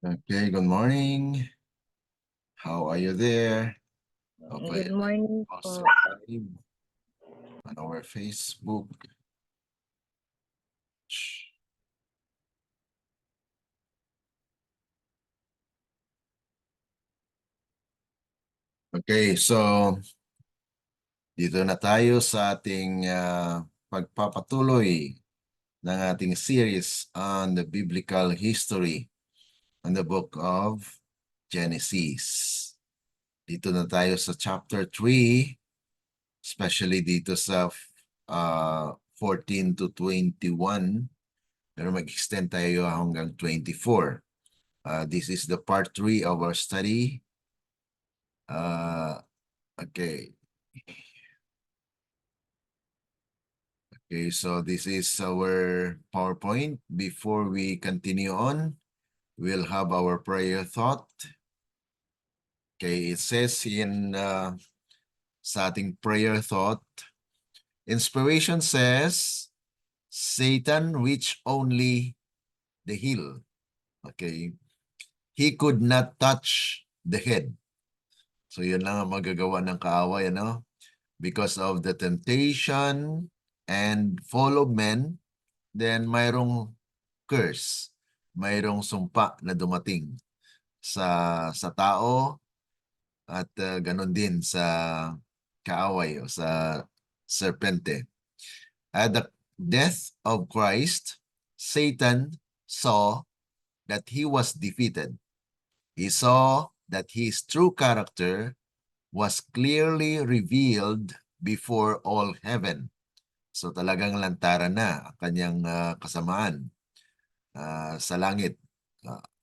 Okay, good morning. How are you there? Okay, Good morning also po. live on our Facebook. Okay, so dito na tayo sa ating pagpapatuloy ng ating series on the biblical history on the book of Genesis. Dito na tayo sa chapter 3, especially dito sa 14 to 21. Pero mag-extend tayo hanggang 24. This is the part 3 of our study. Okay. Okay, so this is our PowerPoint. Before we continue on, we'll have our prayer thought. Okay, it says in sa ating prayer thought, inspiration says, Satan reached only the heel. Okay, he could not touch the head. So yun lang ang magagawa ng kaaway, ano? Because of the temptation and fall of men, then mayroong curse, mayroong sumpa na dumating sa tao at ganon din sa kaaway o sa serpente. At the death of Christ, Satan saw that he was defeated. He saw that his true character was clearly revealed before all heaven. So talagang lantaran na ang kanyang kasamaan sa langit.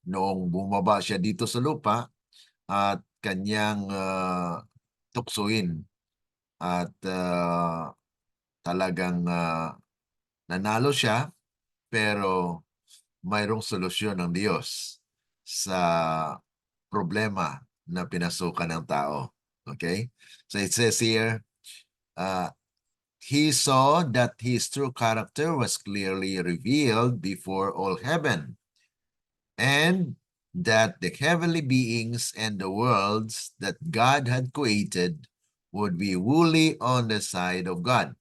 Noong bumaba siya dito sa lupa at kanyang tuksuin at talagang nanalo siya, pero mayroong solusyon ng Diyos sa problema na pinasukan ng tao. Okay? So it says here, he saw that his true character was clearly revealed before all heaven, and that the heavenly beings and the worlds that God had created would be wholly on the side of God.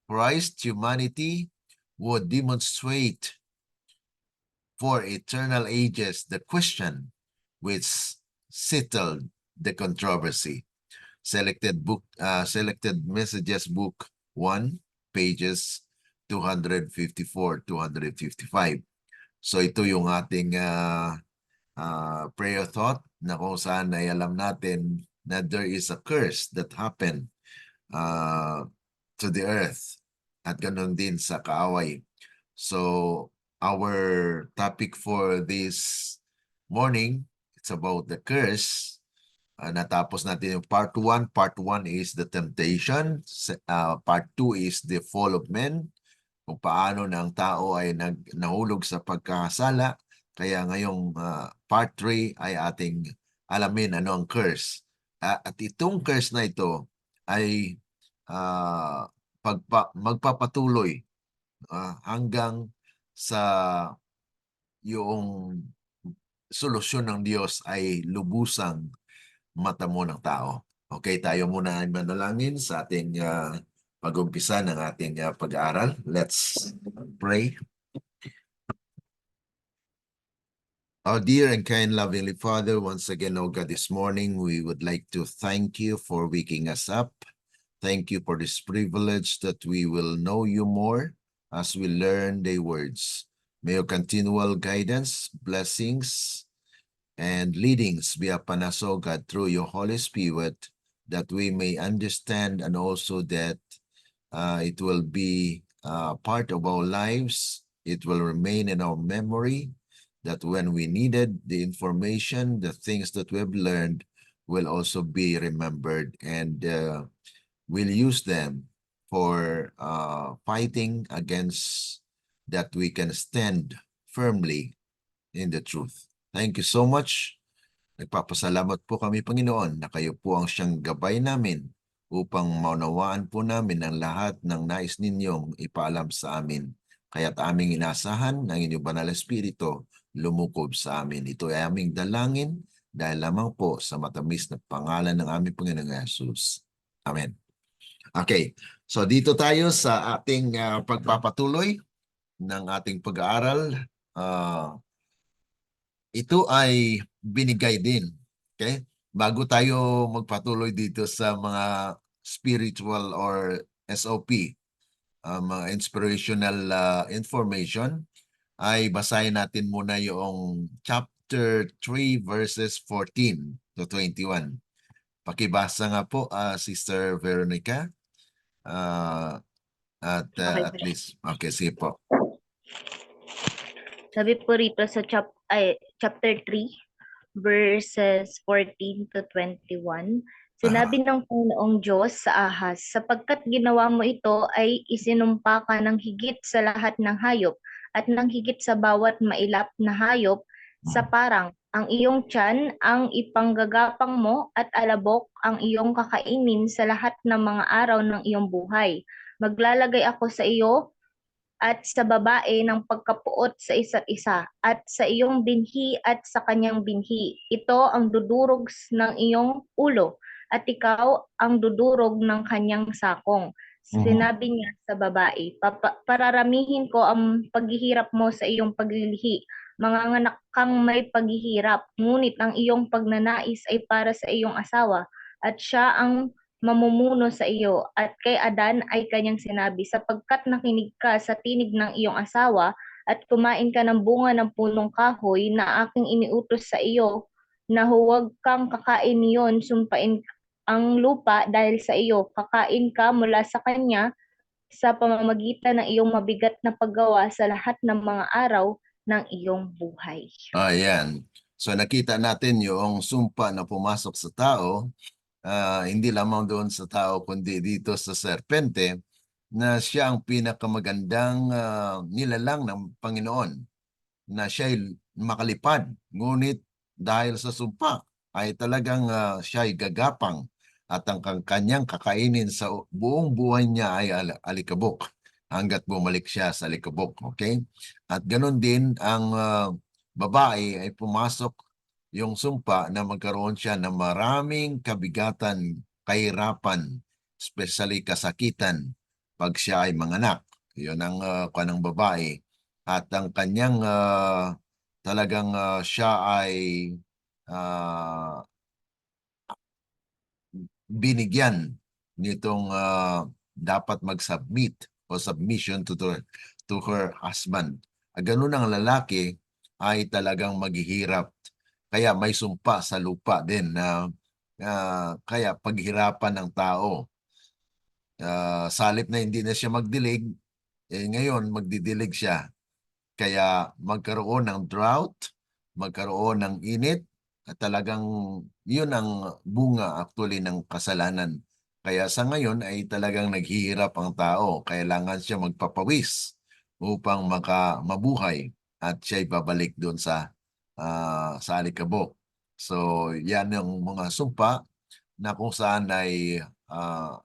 Christ's humanity would demonstrate for eternal ages the question which settled the controversy. Selected Messages Book 1, pages 254-255. So ito yung ating prayer thought na kung saan ay alam natin na there is a curse that happened to the earth at ganun din sa kaaway. So our topic for this morning, it's about the curse. Natapos natin yung part 1. Part 1 is the temptation. Part 2 is the fall of men. Kung paano na ang tao ay nahulog sa pagkakasala. Kaya ngayong part 3 ay ating alamin ano ang curse. At itong curse na ito ay magpapatuloy hanggang sa yung solusyon ng Diyos ay lubusang matamo ng tao. Okay, tayo muna ay manalangin sa ating pag-umpisa ng ating pag-aaral. Let's pray. Our dear and kind lovingly Father, once again, oh God, this morning we would like to thank you for waking us up. Thank you for this privilege that we will know you more as we learn the words. May your continual guidance, blessings, and leadings be upon us, O God, through your Holy Spirit, that we may understand and also that it will be part of our lives. It will remain in our memory, that when we needed the information, the things that we've learned will also be remembered, and we'll use them for fighting against that we can stand firmly in the truth. Thank you so much. Nagpapasalamat po kami, Panginoon, na kayo po ang siyang gabay namin upang maunawaan po namin ang lahat ng nais ninyong ipaalam sa amin. Kaya't aming inasahan ng inyong banal na espiritu lumukob sa amin. Ito ay aming dalangin dahil lamang po sa matamis na pangalan ng aming Panginoong Jesus. Amen. Okay, so dito tayo sa ating pagpapatuloy ng ating pag-aaral. Ito ay binigay din. Okay? Bago tayo magpatuloy dito sa mga spiritual or SOP, mga inspirational information, ay basahin natin muna yung chapter 3 verses 14 to 21. Pakibasa nga po, Sister Veronica. Okay, At least, okay, sige po. sabi po rito sa chapter 3, verses 14 to 21, sinabi ng Panginoong Diyos sa Ahaz, sapagkat ginawa mo ito ay isinumpa ka ng higit sa lahat ng hayop at ng higit sa bawat mailap na hayop sa parang ang iyong tiyan ang ipanggagapang mo at alabok ang iyong kakainin sa lahat ng mga araw ng iyong buhay. Maglalagay ako sa iyo at sa babae ng pagkapuot sa isa't isa, at sa iyong binhi at sa kanyang binhi. Ito ang dudurog ng iyong ulo, at ikaw ang dudurog ng kanyang sakong. Sinabi niya sa babae, pararamihin ko ang paghihirap mo sa iyong paglilihi. Manganganak kang may paghihirap, ngunit ang iyong pagnanais ay para sa iyong asawa, at siya ang mamumuno sa iyo. At kay Adan ay kanyang sinabi, sapagkat nakinig ka sa tinig ng iyong asawa at kumain ka ng bunga ng punong kahoy na aking iniutos sa iyo, na huwag kang kakain niyon, sumpain ang lupa dahil sa iyo, kakain ka mula sa kanya sa pamamagitan ng iyong mabigat na paggawa sa lahat ng mga araw ng iyong buhay. Ayan. So nakita natin yung sumpa na pumasok sa tao, hindi lamang doon sa tao kundi dito sa serpente, na siya ang pinakamagandang nilalang ng Panginoon, na siya'y makalipad. Ngunit dahil sa sumpa ay talagang siya'y gagapang at ang kanyang kakainin sa buong buhay niya ay alikabok hanggat bumalik siya sa alikabok. Okay? At ganun din ang babae ay pumasok yung sumpa na magkaroon siya ng maraming kabigatan, kahirapan, especially kasakitan pag siya ay manganak. Yun ang kanang babae. At ang kanyang talagang siya ay binigyan nitong dapat mag-submit o submission to her husband. Ganun ang lalaki ay talagang maghihirap. Kaya may sumpa sa lupa din na kaya paghirapan ng tao. Salip na hindi na siya magdilig, ngayon magdidilig siya. Kaya magkaroon ng drought, magkaroon ng init, at talagang yun ang bunga actually ng kasalanan. Kaya sa ngayon ay talagang naghihirap ang tao. Kailangan siya magpapawis upang mabuhay at siya'y babalik doon sa alikabok. So yan yung mga sumpa na kung saan ay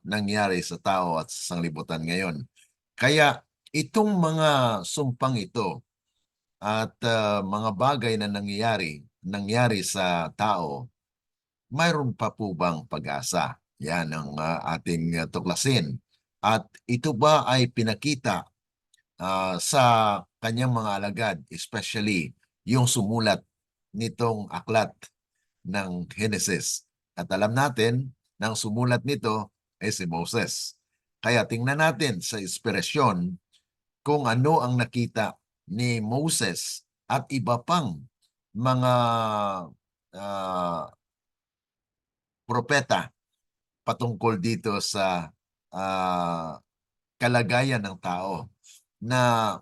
nangyari sa tao at sa sanglibutan ngayon. Kaya itong mga sumpang ito at mga bagay na nangyari sa tao, mayroon pa po bang pag-asa? Yan ang ating tuklasin. At ito ba ay pinakita sa kanyang mga alagad, especially yung sumulat nitong aklat ng Genesis. At alam natin na ang sumulat nito ay si Moses. Kaya tingnan natin sa inspirasyon kung ano ang nakita ni Moses at iba pang mga propeta patungkol dito sa kalagayan ng tao, na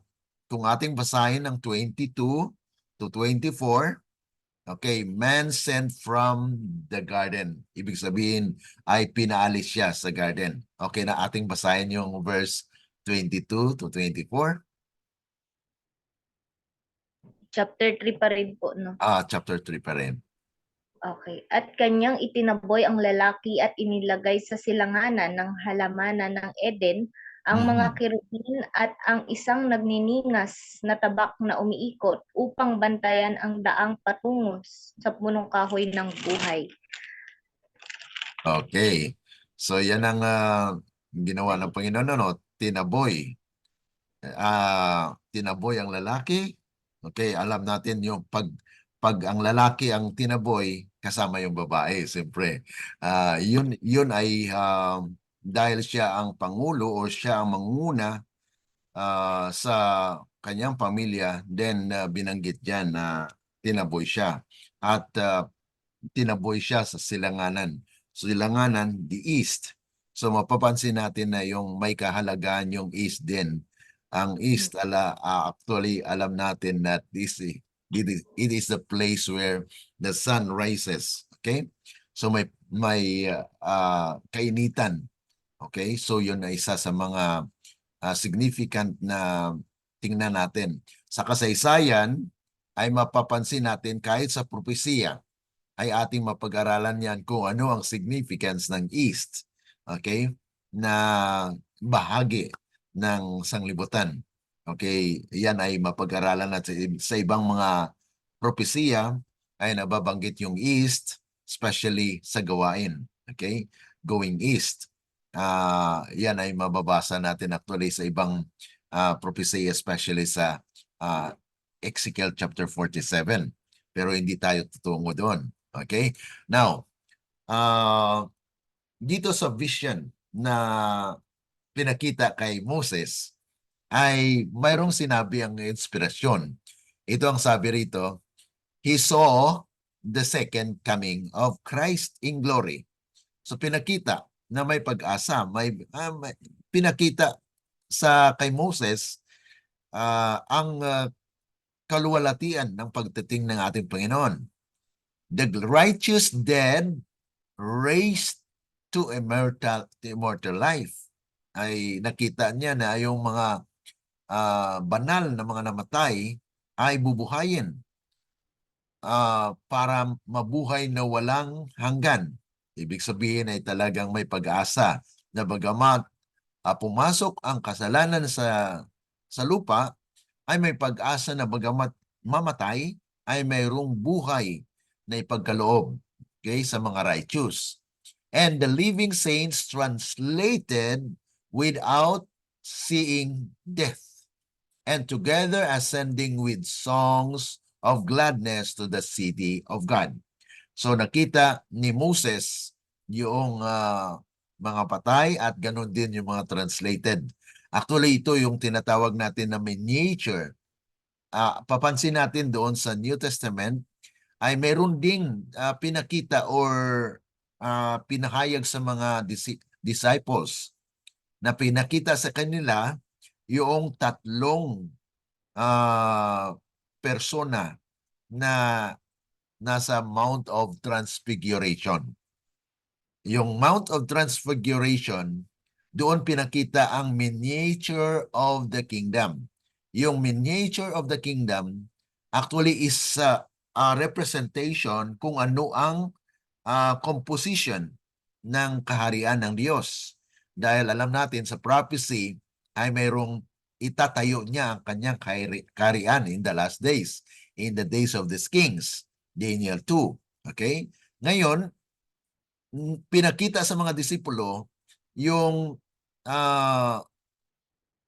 kung ating basahin ng 22 to 24, okay, man sent from the garden. Ibig sabihin ay pinaalis siya sa garden. Okay na ating basahin yung verse 22 to 24. Chapter 3 pa rin po, no? Chapter 3 pa rin. Okay. At kanyang itinaboy ang lalaki at inilagay sa silanganan ng halamanan ng Eden, ang mga Mhm. kerubin at ang isang nagniningas na tabak na umiikot upang bantayan ang daang patungo sa punong kahoy ng buhay. Okay. So yan ang ginawa ng Panginoon, no? Tinaboy. Tinaboy ang lalaki. Okay, alam natin yung pag ang lalaki ang tinaboy, kasama yung babae, siyempre. Yun ay dahil siya ang pangulo o siya ang manguna sa kanyang pamilya, then binanggit diyan na tinaboy siya. At tinaboy siya sa silanganan. Silanganan, the East. So mapapansin natin na yung may kahalagaan yung East din. Ang East, actually, alam natin that it is the place where the sun rises. Okay? So may kainitan. Okay? So yun ay isa sa mga significant na tingnan natin. Sa kasaysayan ay mapapansin natin kahit sa propesiya ay ating mapag-aralan yan kung ano ang significance ng East, okay, na bahagi ng sanglibutan. Okay, yan ay mapag-aralan natin sa ibang mga propesiya ay nababanggit yung East, especially sa gawain. Okay, going East. Yan ay mababasa natin actually sa ibang propesiya, especially sa uh, Ezekiel chapter 47. Pero hindi tayo tutungo doon. Okay? Now, dito sa vision na pinakita kay Moses, ay mayroong sinabi ang inspirasyon. Ito ang sabi rito, he saw the second coming of Christ in glory. So pinakita na may pag-asa, may pinakita sa kay Moses ang kaluwalhatian ng pagdating ng ating Panginoon. The righteous dead raised to immortal life. Ay nakita niya na yung mga banal na mga namatay ay bubuhayin para mabuhay na walang hanggan. Ibig sabihin ay talagang may pag-asa na bagamat pumasok ang kasalanan sa lupa, ay may pag-asa na bagamat mamatay, ay mayroong buhay na ipagkaloob, okay, sa mga righteous. And the living saints translated without seeing death, and together ascending with songs of gladness to the city of God. So nakita ni Moses yung mga patay at ganun din yung mga translated. Actually, ito yung tinatawag natin na miniature. Papansin natin doon sa New Testament ay meron ding pinakita or pinahayag sa mga disciples na pinakita sa kanila yung tatlong persona na nasa Mount of Transfiguration. Yung Mount of Transfiguration, doon pinakita ang miniature of the kingdom. Yung miniature of the kingdom actually is a representation kung ano ang composition ng kaharian ng Diyos. Dahil alam natin sa prophecy ay mayroong itatayo niya ang kanyang kaharian in the last days, in the days of the kings, Daniel 2. Okay? Ngayon, pinakita sa mga disipulo yung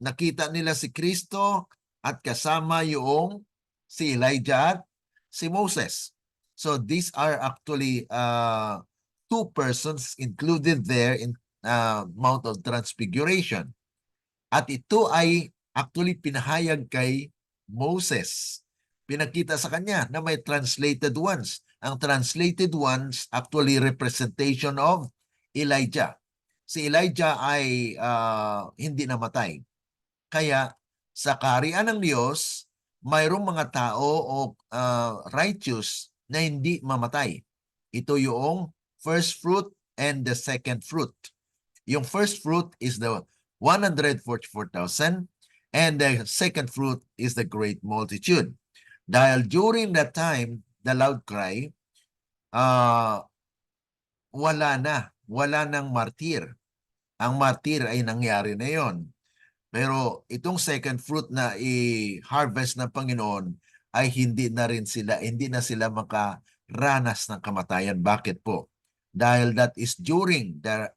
nakita nila si Kristo at kasama yung si Elijah at si Moses. So these are actually two persons included there in Mount of Transfiguration. At ito ay actually pinahayag kay Moses. Pinakita sa kanya na may translated ones. Ang translated ones actually representation of Elijah. Si Elijah ay hindi namatay. Kaya sa kaharian ng Diyos, mayroong mga tao o righteous na hindi mamatay. Ito yung first fruit and the second fruit. Yung first fruit is the 144,000 and the second fruit is the great multitude. Dahil during that time, the loud cry, wala nang martir. Ang martir ay nangyari na yon. Pero itong second fruit na i-harvest ng Panginoon ay hindi na sila makaranas ng kamatayan. Bakit po? Dahil that is during the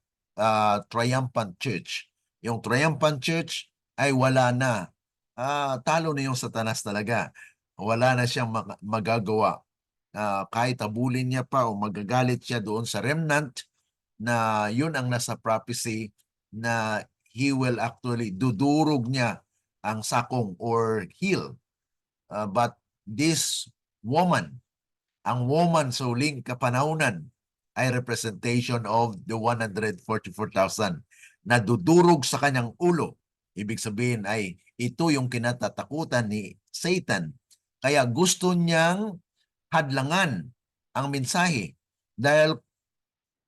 triumphant church. Yung triumphant church ay wala na. Talo na yung Satanas talaga. Wala na siyang magagawa. Kahit abulin niya pa o magagalit siya doon sa remnant, na yun ang nasa prophecy na he will actually dudurog niya ang sakong or heel. But this woman, ang woman sa huling kapanahunan ay representation of the 144,000 na dudurog sa kanyang ulo. Ibig sabihin ay ito yung kinatatakutan ni Satan. Kaya gusto niyang hadlangan ang mensahe dahil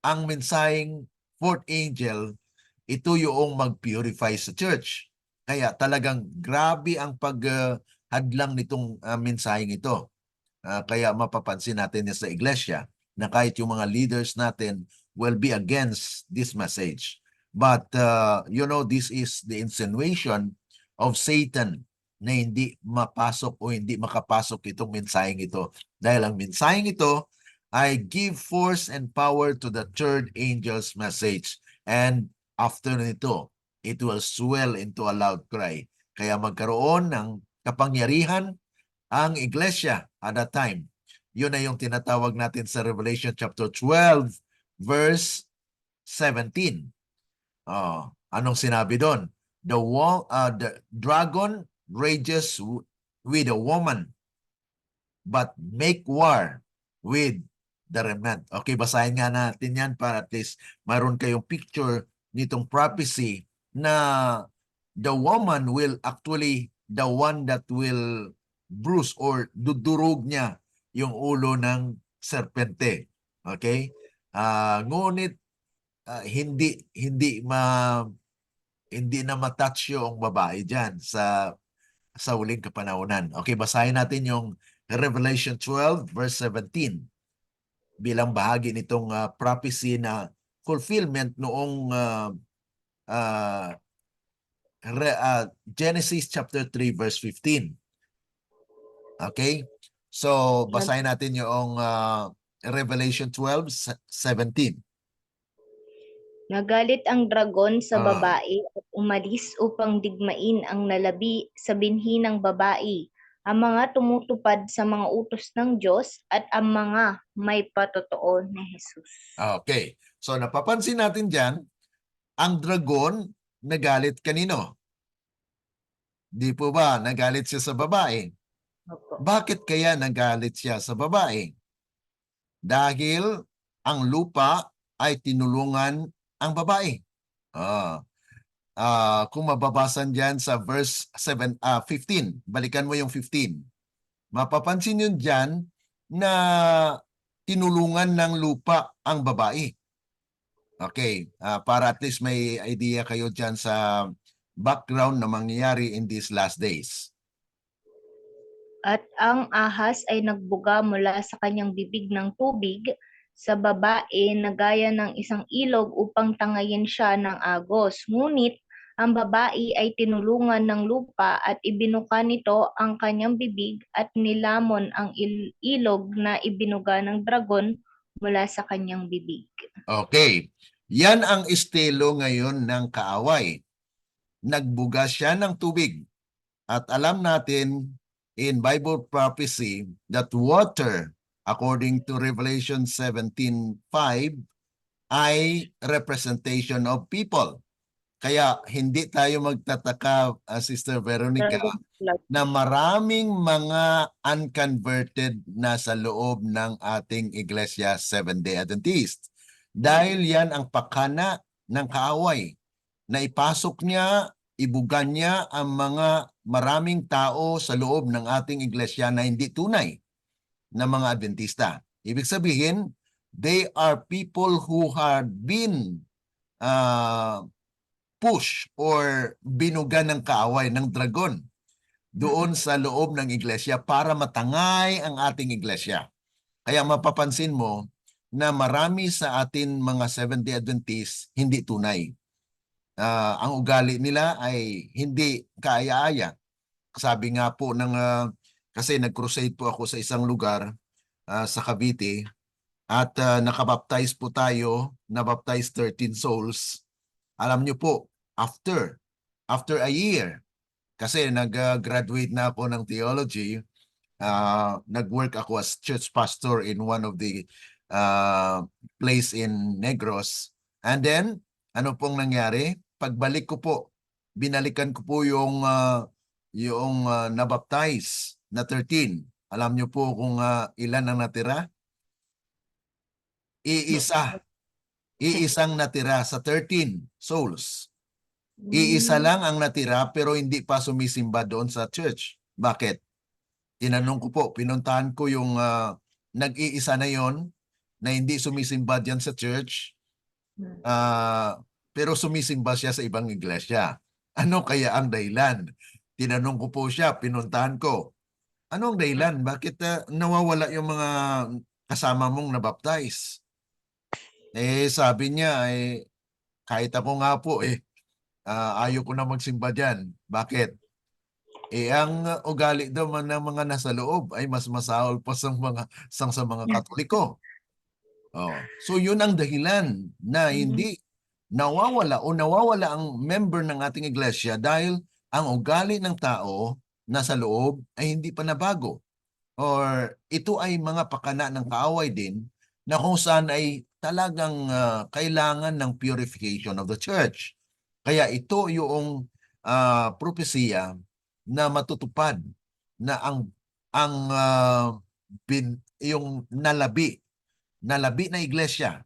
ang mensaheng fourth angel, ito yung mag-purify sa church. Kaya talagang grabe ang paghadlang nitong mensaheng ito. Kaya mapapansin natin sa iglesia na kahit yung mga leaders natin will be against this message. But this is the insinuation of Satan na hindi mapasok o hindi makapasok itong mensaheng ito. Dahil ang mensaheng ito I give force and power to the third angel's message. And after nito, it will swell into a loud cry. Kaya magkaroon ng kapangyarihan ang iglesia at that time. Yun na yung tinatawag natin sa Revelation chapter 12, verse 17. Anong sinabi doon? The dragon rages with a woman, but make war with the remnant. Okay, basahin nga natin yan para at least mayroon kayong picture nitong prophecy na the woman will actually the one that will bruise or dudurog niya yung ulo ng serpente. Okay? Ngunit hindi na matouch yung babae diyan sa huling kapanahunan. Okay, basahin natin yung Revelation 12 verse 17 bilang bahagi nitong prophecy na fulfillment noong Genesis chapter 3 verse 15. Okay? So, basahin natin yung Revelation 12:17. Nagalit ang dragon sa babae at umalis upang digmain ang nalabi sa binhi ng babae, ang mga tumutupad sa mga utos ng Diyos at ang mga may patotoo ni Jesus. Okay. So, napapansin natin dyan, ang dragon nagalit kanino? Di po ba nagalit siya sa babae? Opo. Bakit kaya nagalit siya sa babae? Dahil ang lupa ay tinulungan ang babae. Kung mababasan dyan sa verse 15, balikan mo yung 15. Mapapansin yun dyan na tinulungan ng lupa ang babae. Okay, para at least may idea kayo dyan sa background na mangyayari in these last days. At ang ahas ay nagbuga mula sa kanyang bibig ng tubig sa babae na gaya ng isang ilog upang tangayin siya ng agos. Ngunit ang babae ay tinulungan ng lupa at ibinuka nito ang kanyang bibig at nilamon ang ilog na ibinuga ng dragon mula sa kanyang bibig. Okay, yan ang estilo ngayon ng kaaway. Nagbuga siya ng tubig. At alam natin in Bible prophecy that water, according to Revelation 17:5, ay representation of people. Kaya hindi tayo magtataka, Sister Veronica, na maraming mga unconverted na sa loob ng ating Iglesia Seventh-day Adventist. Dahil yan ang pakana ng kaaway na ipasok niya, ibugan niya ang mga maraming tao sa loob ng ating iglesia na hindi tunay na mga Adventista. Ibig sabihin, they are people who have been pushed or binugan ng kaaway, ng dragon doon sa loob ng iglesia para matangay ang ating iglesia. Kaya mapapansin mo na marami sa atin mga Seventh-day Adventists hindi tunay. ang ugali nila ay hindi kaaya-aya. Sabi nga po kasi nag-crusade po ako sa isang lugar sa Cavite at nakabaptize po tayo, nabaptize 13 souls. Alam niyo po, after a year, kasi nag-graduate na ako ng theology, nag-work ako as church pastor in one of the place in Negros. And then, ano pong nangyari? Pagbalik ko po, binalikan ko po yung nabaptize na 13. Alam niyo po kung ilan ang natira? Iisa. Iisang natira sa 13 souls. Iisa lang ang natira pero hindi pa sumisimba doon sa church. Bakit? Tinanong ko po, pinuntahan ko yung nag-iisa na yon na hindi sumisimba diyan sa church, pero sumisimba siya sa ibang iglesia. Ano kaya ang dahilan? Tinanong ko po siya, pinuntahan ko. Anong dahilan? Bakit nawawala yung mga kasama mong nabaptize? Sabi niya, kahit ako nga po, ayaw ko na magsimba dyan. Bakit? Ang ugali daw ng mga nasa loob ay mas masahol pa sa mga Katoliko. So yun ang dahilan na hindi nawawala ang member ng ating iglesia dahil ang ugali ng tao nasa loob ay hindi pa nabago. Or ito ay mga pakana ng kaaway din na kung saan ay talagang kailangan ng purification of the church. Kaya ito yung propesya na matutupad na yung nalabi na iglesia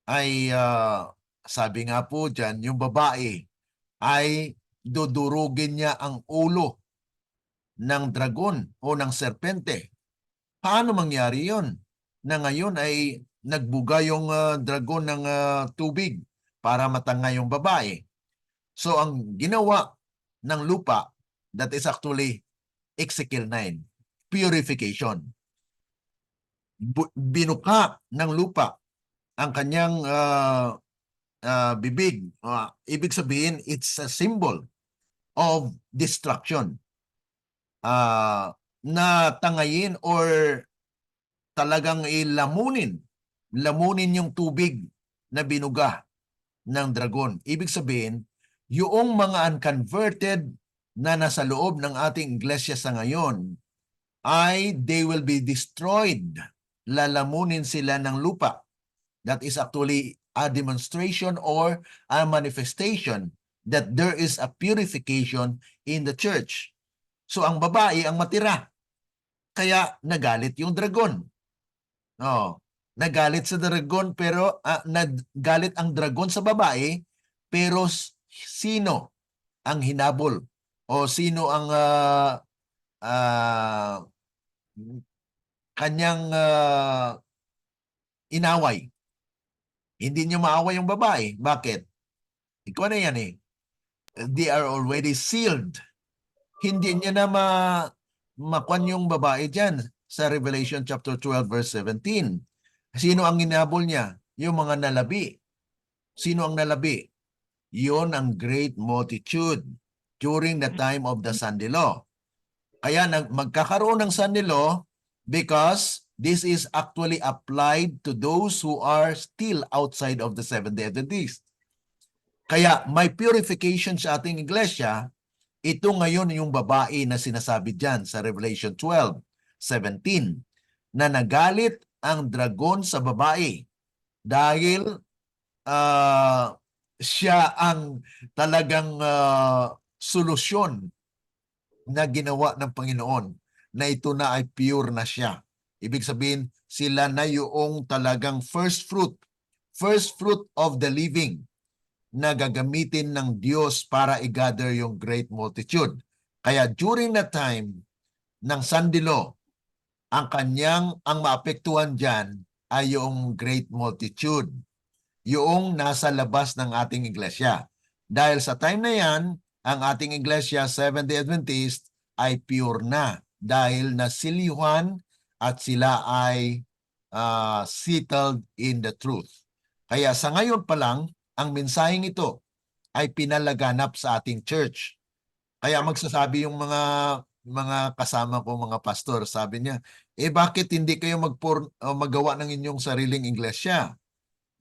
ay sabi nga po dyan, yung babae ay dudurugin niya ang ulo ng dragon o ng serpente. Paano mangyari yon? Na ngayon ay nagbuga yung dragon ng tubig para matangay yung babae. So ang ginawa ng lupa, that is actually Ezekiel 9, purification. Binuka ng lupa ang kanyang bibig. Ibig sabihin, it's a symbol of destruction. Na tangayin or talagang lamunin yung tubig na binuga ng dragon. Ibig sabihin, yung mga unconverted na nasa loob ng ating iglesia sa ngayon ay they will be destroyed. Lalamunin sila ng lupa. That is actually a demonstration or a manifestation that there is a purification in the church. So ang babae ang matira. Kaya nagalit yung dragon. Nagalit sa dragon pero nagalit ang dragon sa babae pero sino ang hinabol o sino ang kanyang inaway? Hindi niyo maaway yung babae. Bakit? Ikaw na yan eh. They are already sealed. Hindi niya na makwan yung babae dyan sa Revelation chapter 12 verse 17. Sino ang inabol niya? Yung mga nalabi. Sino ang nalabi? Yon ang great multitude during the time of the Sunday Law. Kaya magkakaroon ng Sunday Law because this is actually applied to those who are still outside of the Seventh-day Adventist. Kaya may purification sa ating iglesia. Ito ngayon yung babae na sinasabi dyan sa Revelation 12:17 na nagalit ang dragon sa babae dahil siya ang talagang solusyon na ginawa ng Panginoon na ito na ay pure na siya. Ibig sabihin, sila na yung talagang first fruit of the living na gagamitin ng Diyos para i-gather yung great multitude. Kaya during that time ng Sunday Law, ang maapektuhan dyan ay yung great multitude, yung nasa labas ng ating iglesia. Dahil sa time na yan, ang ating iglesia, Seventh-day Adventist, ay pure na dahil nasilihan at sila ay settled in the truth. Kaya sa ngayon pa lang, ang mensaheng ito ay pinalaganap sa ating church. Kaya magsasabi yung mga kasama ko, mga pastor, sabi niya, bakit hindi kayo magawa ng inyong sariling iglesia?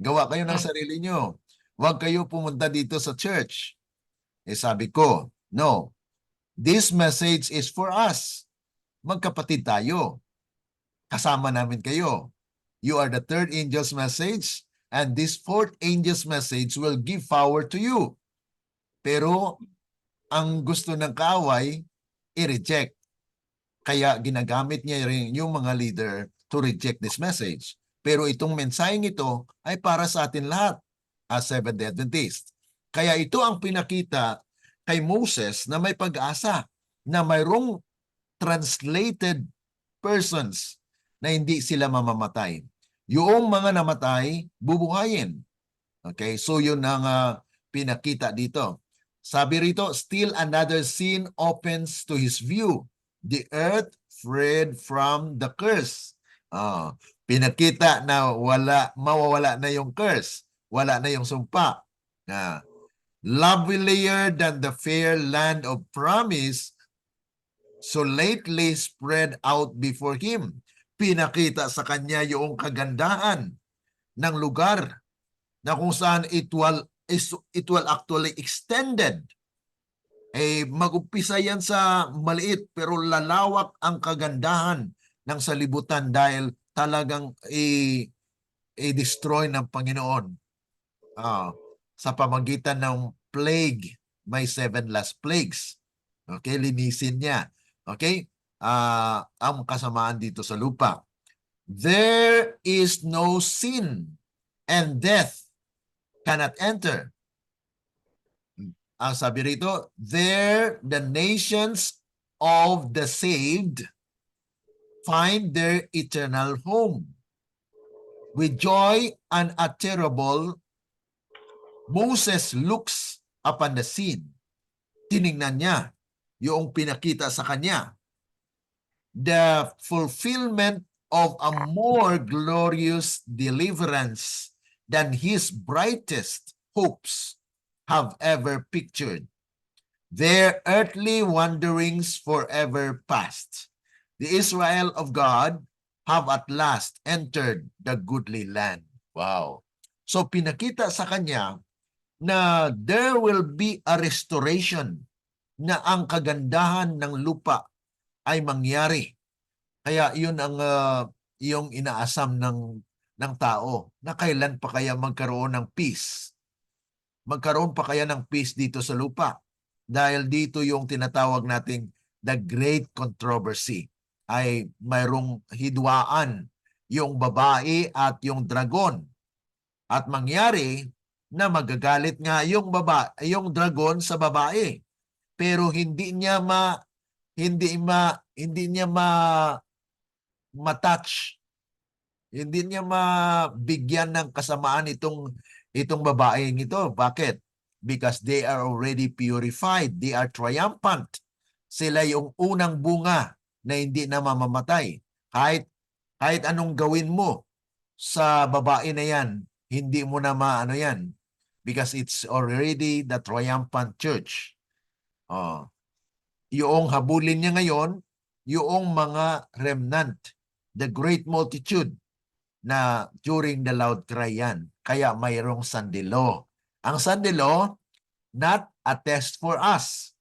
Gawa kayo ng sarili nyo. Huwag kayo pumunta dito sa church. Sabi ko, no, this message is for us. Magkapatid tayo. Kasama namin kayo. You are the third angel's message, and this fourth angel's message will give power to you. Pero ang gusto ng kaaway, i-reject. Kaya ginagamit niya rin yung mga leader to reject this message. Pero itong mensaheng ito ay para sa atin lahat as Seventh-day Adventist. Kaya ito ang pinakita kay Moses na may pag-asa na mayroong translated persons na hindi sila mamamatay. Yung mga namatay, bubuhayin. Okay, so yun ang pinakita dito. Sabi rito, still another scene opens to his view. The earth freed from the curse. Pinakita na mawawala na yung curse. Wala na yung sumpa. Lovelier than the fair land of promise, so lately spread out before him. Pinakita sa kanya yung kagandahan ng lugar na kung saan it will actually extended. Mag-umpisa yan sa maliit pero lalawak ang kagandahan ng salibutan dahil talagang i-destroy ng Panginoon sa pamagitan ng plague. May 7 last plagues. Okay, linisin niya. Okay, ang kasamaan dito sa lupa. There is no sin and death cannot enter. Ang sabi rito, there the nations of the saved find their eternal home. With joy unutterable, Moses looks upon the scene. Tiningnan niya yung pinakita sa kanya. The fulfillment of a more glorious deliverance than his brightest hopes have ever pictured. Their earthly wanderings forever past. The Israel of God have at last entered the goodly land. Wow. So pinakita sa kanya na there will be a restoration, na ang kagandahan ng lupa ay mangyari. Kaya yun ang yung inaasam ng tao, na kailan pa kaya magkaroon ng peace. Magkaroon pa kaya ng peace dito sa lupa? Dahil dito yung tinatawag nating the great controversy. Ay mayroong hidwaan yung babae at yung dragon. At mangyari na magagalit nga yung dragon sa babae. Pero hindi niya ma-touch. Hindi niya mabigyan ng kasamaan itong babaeng ito. Bakit? Because they are already purified. They are triumphant. Sila yung unang bunga na hindi na mamamatay. Kahit anong gawin mo sa babae na yan, hindi mo na maano yan. Because it's already the triumphant church. Yung habulin niya ngayon, yung mga remnant, the great multitude, na during the loud cry yan. Kaya mayroong sandilo. Ang sandilo, not a test for us.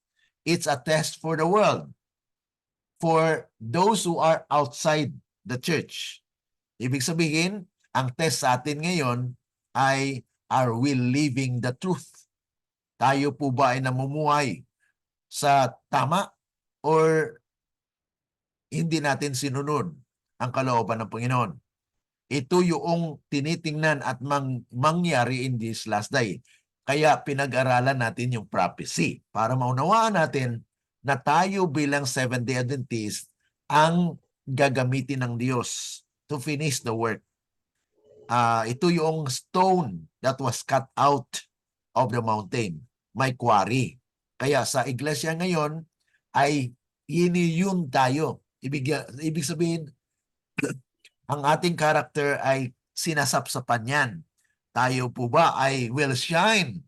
It's a test for the world. For those who are outside the church. Ibig sabihin, ang test sa atin ngayon ay, are we living the truth? Tayo po ba ay namumuhay sa tama or hindi natin sinunod ang kalooban ng Panginoon? Ito yung tinitingnan at mangyari in this last day. Kaya pinag-aralan natin yung prophecy para maunawaan natin na tayo bilang Seventh-day Adventist ang gagamitin ng Diyos to finish the work. Ito yung stone that was cut out of the mountain. May quarry. Kaya sa iglesia ngayon ay iniyun tayo. Ibig sabihin, ang ating character ay sinasapsapan yan. Tayo po ba ay will shine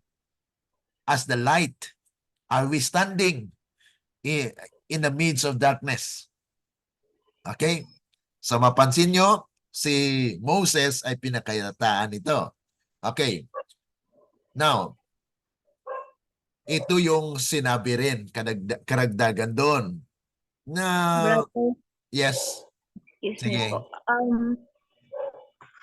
as the light? Are we standing in the midst of darkness? Okay? So mapansin nyo, si Moses ay pinakayataan ito. Okay. Now, ito yung sinabi rin, karagdagan doon. Na, Brother, yes, excuse me po. sige.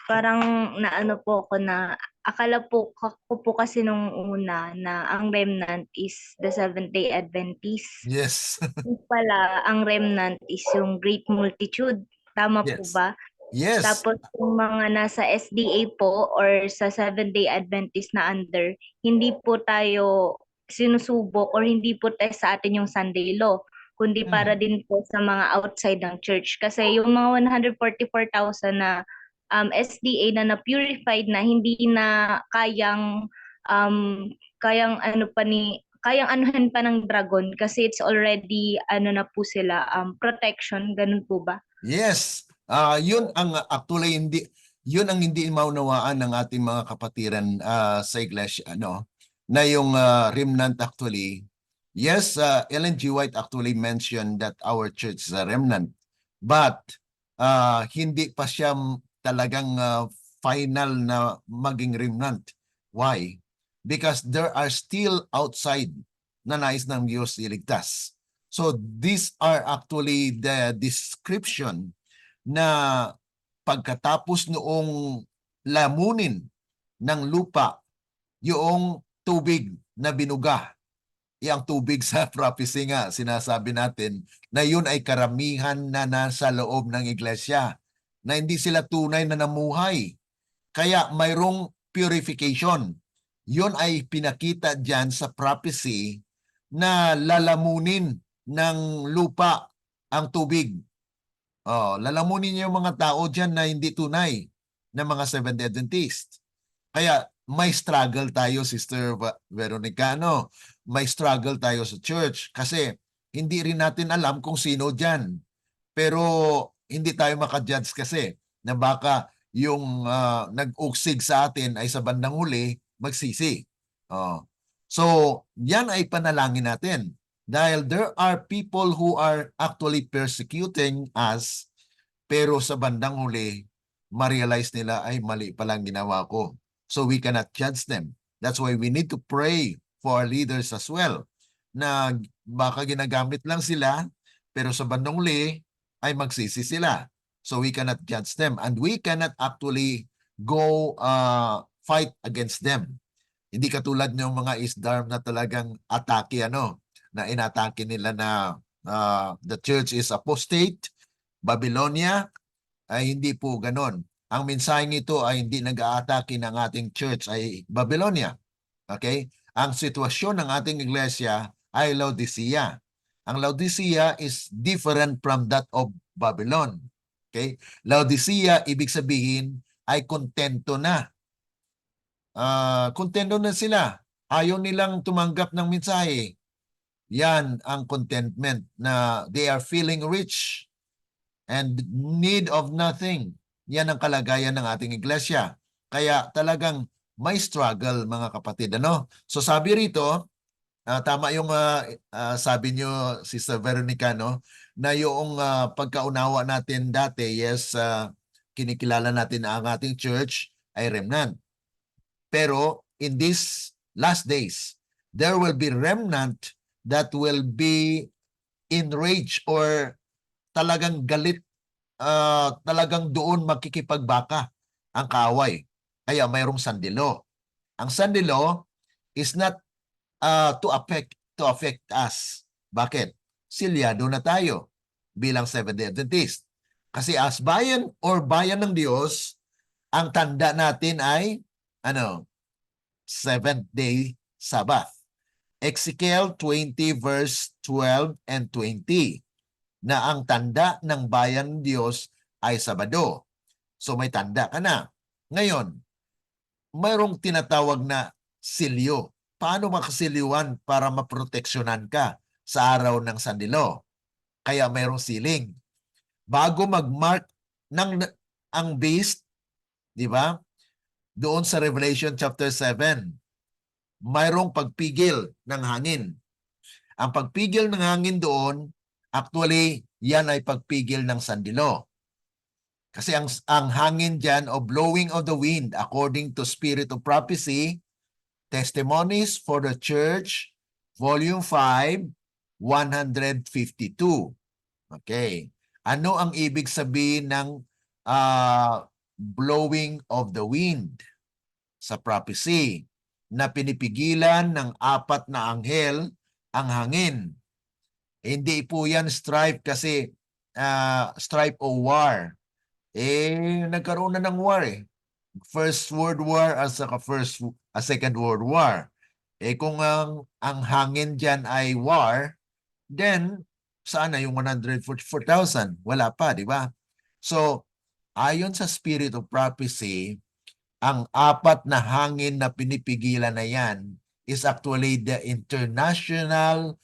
Parang naano po ako na akala po ko po kasi nung una na ang remnant is the Seventh-day Adventist. Yes. Yung pala, ang remnant is yung great multitude. Tama po Yes. ba? Yes. Tapos yung mga nasa SDA po or sa Seventh-day Adventist na under, hindi po tayo sinusubok or hindi po tayo sa atin yung Sunday law, kundi para Hmm. din po sa mga outside ng church. Kasi yung mga 144,000 na SDA na na-purified na hindi na kayang ano pa ni kayang anuhan pa ng dragon kasi it's already ano na po sila protection, ganun po ba? Yes. Yun ang actually yun ang hindi maunawaan ng ating mga kapatiran sa iglesia, ano, na yung remnant actually. Yes, Ellen G. White actually mentioned that our church is a remnant. But hindi pa siya talagang final na maging remnant. Why? Because there are still outside na nais ng Diyos iligtas. So these are actually the description na pagkatapos noong lamunin ng lupa yung tubig na binuga. Yung tubig sa prophecy nga, sinasabi natin na yun ay karamihan na nasa loob ng iglesia, na hindi sila tunay na namuhay. Kaya mayroong purification. Yun ay pinakita dyan sa prophecy na lalamunin ng lupa ang tubig. Lalamunin niyo yung mga tao dyan na hindi tunay na mga Seventh-day Adventist. Kaya may struggle tayo, Sister Veronica, no? May struggle tayo sa church kasi hindi rin natin alam kung sino dyan. Pero hindi tayo makajudge kasi na baka yung nag-uksig sa atin ay sa bandang huli, magsisi. So, yan ay panalangin natin. Dahil there are people who are actually persecuting us, pero sa bandang huli, ma-realize nila ay mali palang ginawa ko. So we cannot judge them. That's why we need to pray for our leaders as well, na baka ginagamit lang sila, pero sa bandang huli ay magsisi sila. So we cannot judge them and we cannot actually go fight against them. Hindi katulad ng mga ISDARM na talagang atake, na inatake nila na the church is apostate, Babylonia, ay hindi po ganon. Ang mensaheng ito ay hindi nag-aatake ng ating church ay Babylonia. Okay? Ang sitwasyon ng ating iglesia ay Laodicea. Ang Laodicea is different from that of Babylon. Okay? Laodicea, ibig sabihin, ay kontento na. Kontento na sila. Ayaw nilang tumanggap ng mensahe. Yan ang contentment na they are feeling rich and need of nothing. Yan ang kalagayan ng ating iglesia. Kaya talagang may struggle, mga kapatid. So sabi rito, tama yung sabi nyo, Sister Veronica, na yung pagkaunawa natin dati, yes, kinikilala natin na ang ating church ay remnant. Pero in these last days, there will be remnant that will be enraged or talagang galit, talagang doon makikipagbaka ang kaaway. Kaya mayroong sandilo. Ang sandilo is not to affect us. Bakit? Silyado na tayo bilang Seventh-day Adventist. Kasi as bayan or bayan ng Diyos, ang tanda natin ay Seventh-day Sabbath. Ezekiel 20 verse 12 and 20 na ang tanda ng bayan ng Diyos ay Sabado. So may tanda ka na. Ngayon, mayroong tinatawag na silyo. Paano makasiliwan para maproteksyonan ka sa araw ng sandilo? Kaya mayroong siling. Bago mag-mark ng ang beast, di ba? Doon sa Revelation chapter 7, mayroong pagpigil ng hangin. Ang pagpigil ng hangin doon, actually, yan ay pagpigil ng sandilo. Kasi ang hangin dyan o blowing of the wind according to Spirit of Prophecy, Testimonies for the Church, Volume 5, 152. Okay. Ano ang ibig sabihin ng blowing of the wind sa prophecy? Na pinipigilan ng 4 na anghel ang hangin. Hindi po yan strife kasi strife o war. Nagkaroon na ng war eh. First World War at saka Second World War. Kung ang hangin dyan ay war, then saan na yung 144,000? Wala pa, di ba? So, ayon sa Spirit of Prophecy, ang 4 na hangin na pinipigilan na yan is actually the international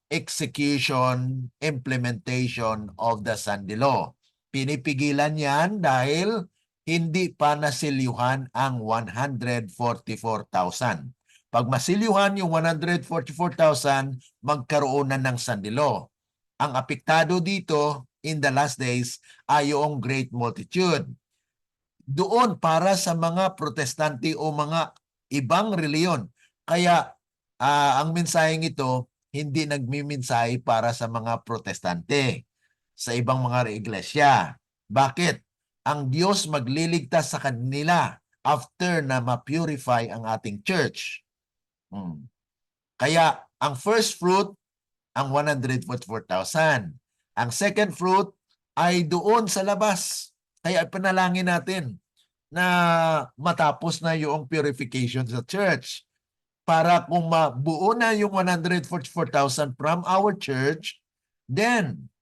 execution, implementation of the Sunday Law. Pinipigilan yan dahil hindi pa nasilyuhan ang 144,000. Pag masilyuhan yung 144,000, magkaroon na ng Sunday Law. Ang apektado dito in the last days ay yung great multitude. Doon para sa mga protestante o mga ibang reliyon. Kaya ang mensaheng ito hindi nagmimensahe para sa mga protestante, sa ibang mga iglesia. Bakit? Ang Diyos magliligtas sa kanila after na ma-purify ang ating church. Kaya ang first fruit, ang 144,000. Ang second fruit ay doon sa labas. Kaya panalangin natin na matapos na yung purification sa church. Para kung mabuo na yung 144,000 from our church, then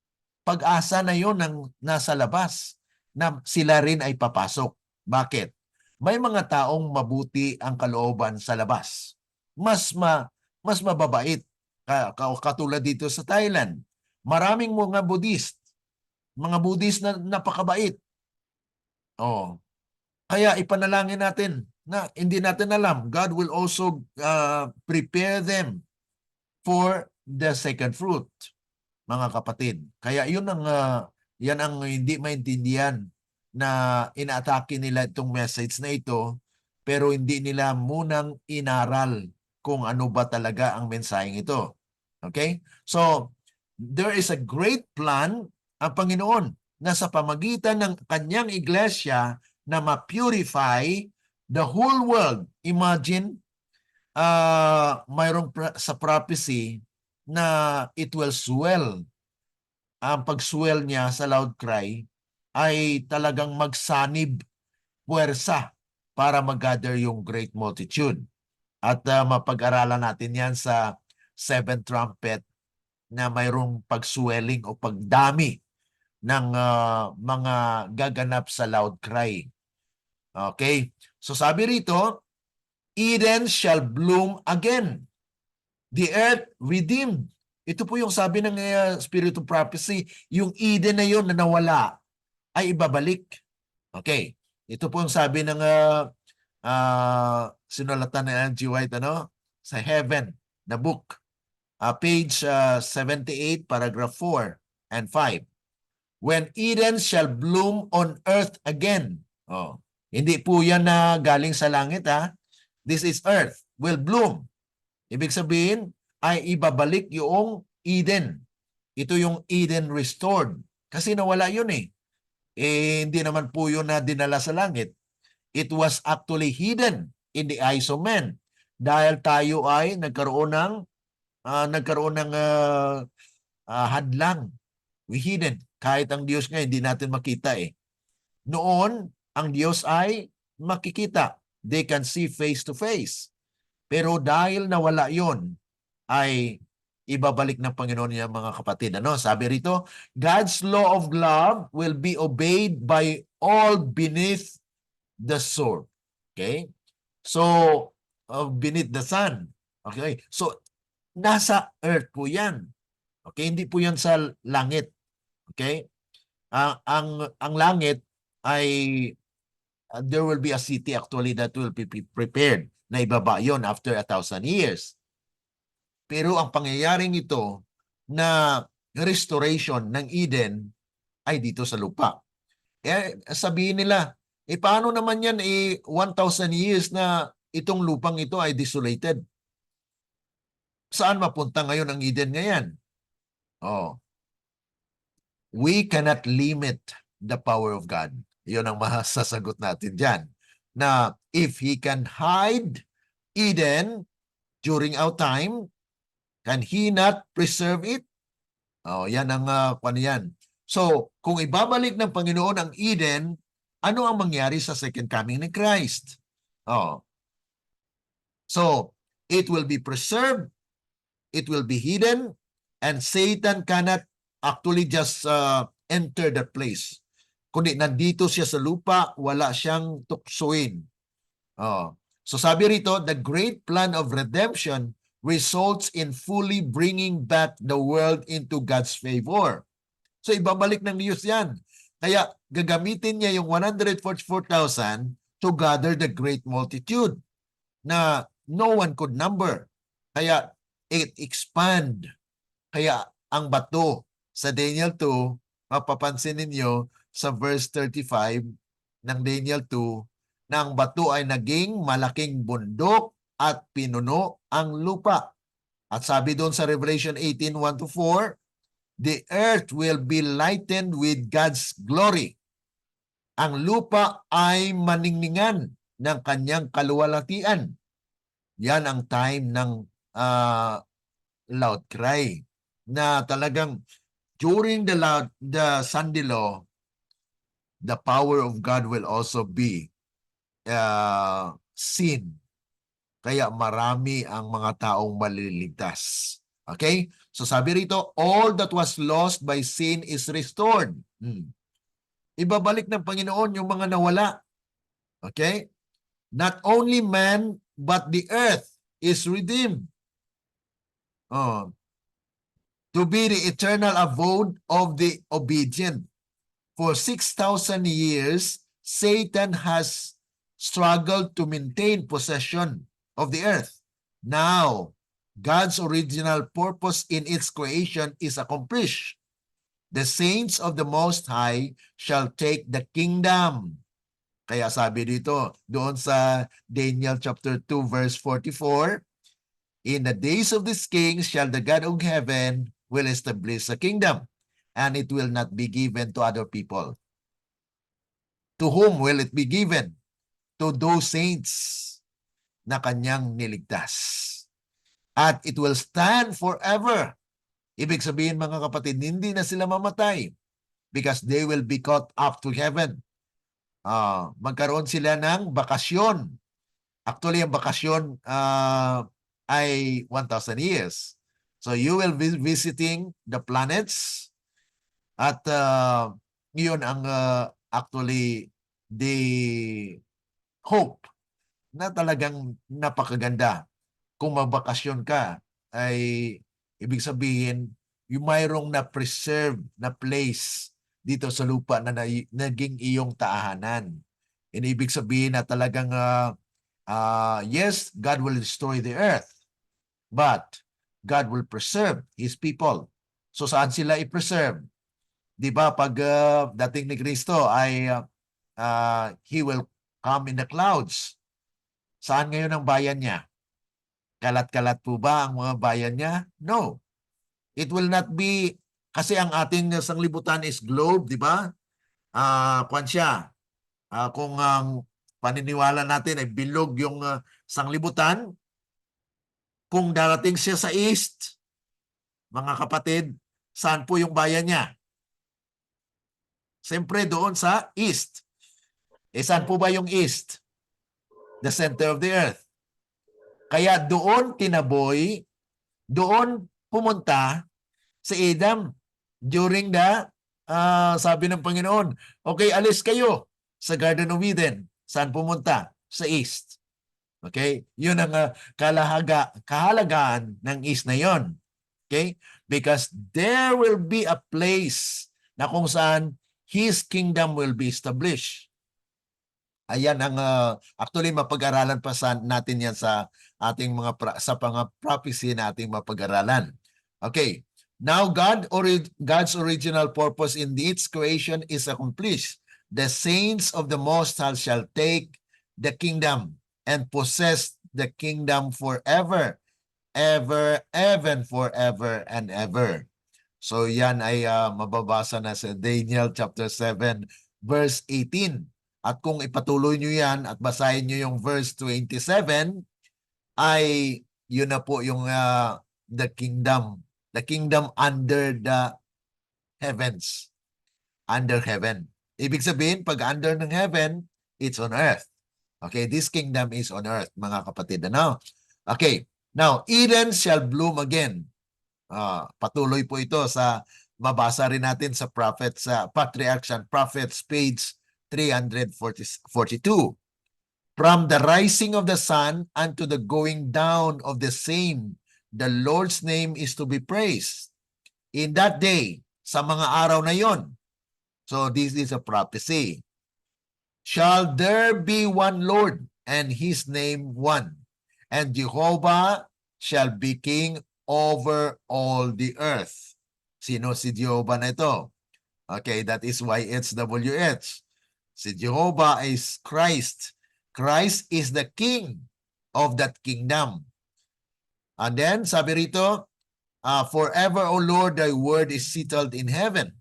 pag-asa na yun ng nasa labas na sila rin ay papasok. Bakit? May mga taong mabuti ang kalooban sa labas. Mas mababait. Katulad dito sa Thailand. Maraming mga Buddhist na napakabait. Kaya ipanalangin natin na hindi natin alam. God will also prepare them for the second fruit, mga kapatid. Kaya yan ang hindi maintindihan na inaatake nila itong message na ito, pero hindi nila munang inaral kung ano ba talaga ang mensaheng ito. Okay? So, there is a great plan ang Panginoon na sa pamagitan ng kanyang iglesia na ma-purify the whole world. Imagine, mayroong sa prophecy na it will swell. Ang pag-swell niya sa loud cry ay talagang magsanib puwersa para mag-gather yung great multitude. At mapag-aralan natin yan sa seventh trumpet na mayroong pag-swelling o pagdami ng mga gaganap sa loud cry. Okay? So sabi rito, Eden shall bloom again. The earth redeemed. Ito po yung sabi ng Spirit of Prophecy, yung Eden na yun na nawala ay ibabalik. Okay. Ito po yung sabi ng sinulatan ni N.G. White sa Heaven na book. Page 78, paragraph 4 and 5. When Eden shall bloom on earth again. Hindi po yan na galing sa langit This is earth will bloom. Ibig sabihin ay ibabalik yung Eden. Ito yung Eden restored. Kasi nawala yun hindi naman po yun na dinala sa langit. It was actually hidden in the eyes of men. Dahil tayo ay nagkaroon ng hadlang. We hidden. Kahit ang Diyos nga hindi natin makita Noon, ang Diyos ay makikita. They can see face to face. Pero dahil nawala yon, ay ibabalik ng Panginoon niya mga kapatid. Sabi rito, God's law of love will be obeyed by all beneath the sword. Okay? So, beneath the sun. Okay? So, nasa earth po yan. Okay? Hindi po yan sa langit. Okay? Ang langit ay there will be a city actually that will be prepared. na ibaba yon after 1,000 years. Pero ang pangyayaring ito na restoration ng Eden ay dito sa lupa. Sabihin nila, paano naman yan 1,000 years na itong lupang ito ay desolated? Saan mapunta ngayon ang Eden ngayon? Oh. We cannot limit the power of God. Yun ang masasagot natin dyan. Na if He can hide Eden during our time, can He not preserve it? Oh, yan ang yan. So, kung ibabalik ng Panginoon ang Eden, ano ang mangyari sa second coming ni Christ? Oh. So, it will be preserved, it will be hidden, and Satan cannot actually just enter that place. Kundi nandito siya sa lupa, wala siyang tuksuin. Oh. So sabi rito, the great plan of redemption results in fully bringing back the world into God's favor. So ibabalik ng Diyos yan. Kaya gagamitin niya yung 144,000 to gather the great multitude na no one could number. Kaya it expand. Kaya ang bato sa Daniel 2, mapapansin ninyo sa verse 35 ng Daniel 2, na ang bato ay naging malaking bundok at pinuno ang lupa. At sabi doon sa Revelation 18:1-4, the earth will be lightened with God's glory. Ang lupa ay maningningan ng kanyang kaluwalhatian. Yan ang time ng loud cry na talagang during the Sunday law, the power of God will also be seen. Kaya marami ang mga taong maliligtas. Okay? So sabi rito, all that was lost by sin is restored. Ibabalik ng Panginoon yung mga nawala. Okay? Not only man, but the earth is redeemed. To be the eternal abode of the obedient. For 6,000 years, Satan has struggled to maintain possession of the earth. Now, God's original purpose in its creation is accomplished. The saints of the Most High shall take the kingdom. Kaya sabi dito, doon sa Daniel chapter 2 verse 44, in the days of this king shall the God of heaven will establish a kingdom, and it will not be given to other people. To whom will it be given? To those saints na kanyang niligtas. At it will stand forever. Ibig sabihin mga kapatid, hindi na sila mamatay because they will be caught up to heaven. Magkaroon sila ng bakasyon. Actually, ang bakasyon ay 1,000 years. So you will be visiting the planets at yun ang actually the hope na talagang napakaganda. Kung mabakasyon ka, ay ibig sabihin, yung mayroong na-preserve na place dito sa lupa na naging iyong taahanan. And ibig sabihin na talagang, yes, God will destroy the earth, but God will preserve His people. So saan sila i-preserve? Di ba pag dating ni Kristo ay He will come in the clouds. Saan ngayon ang bayan niya? Kalat-kalat po ba ang mga bayan niya? No. It will not be, kasi ang ating sanglibutan is globe, di ba? Kwan siya. Kung ang paniniwala natin ay bilog yung sanglibutan, kung darating siya sa east, mga kapatid, saan po yung bayan niya? Siyempre doon sa east. Saan po ba yung east? The center of the earth. Kaya doon tinaboy, doon pumunta si Adam during the, sabi ng Panginoon, okay, alis kayo sa Garden of Eden. Saan pumunta? Sa east. Okay? Yun ang kahalagaan ng east na yon. Okay? Because there will be a place na kung saan His kingdom will be established. Ayan ang actually mapag-aralan pa natin yan sa ating sa prophecy na ating mapag-aralan. Okay. Now God's original purpose in its creation is accomplished. The saints of the Most High shall take the kingdom and possess the kingdom forever, ever, even forever and ever. So yan ay mababasa na sa Daniel chapter 7 verse 18. At kung ipatuloy nyo yan at basahin nyo yung verse 27, ay yun na po yung the kingdom under the heavens, under heaven. Ibig sabihin, pag under ng heaven, it's on earth. Okay, this kingdom is on earth, mga kapatid. Ano? Okay, now, Eden shall bloom again. Patuloy po ito sa mabasa rin natin sa Patriarchs and Prophets, page 342. From the rising of the sun unto the going down of the same, the Lord's name is to be praised. In that day, sa mga araw na yon, so this is a prophecy, shall there be one Lord, and his name one, and Jehovah shall be king over all the earth. Sino si Jehovah na ito? Okay, that is why it's WH. Si Jehovah is Christ. Christ is the king of that kingdom. And then, sabi rito, forever, O Lord, thy word is settled in heaven.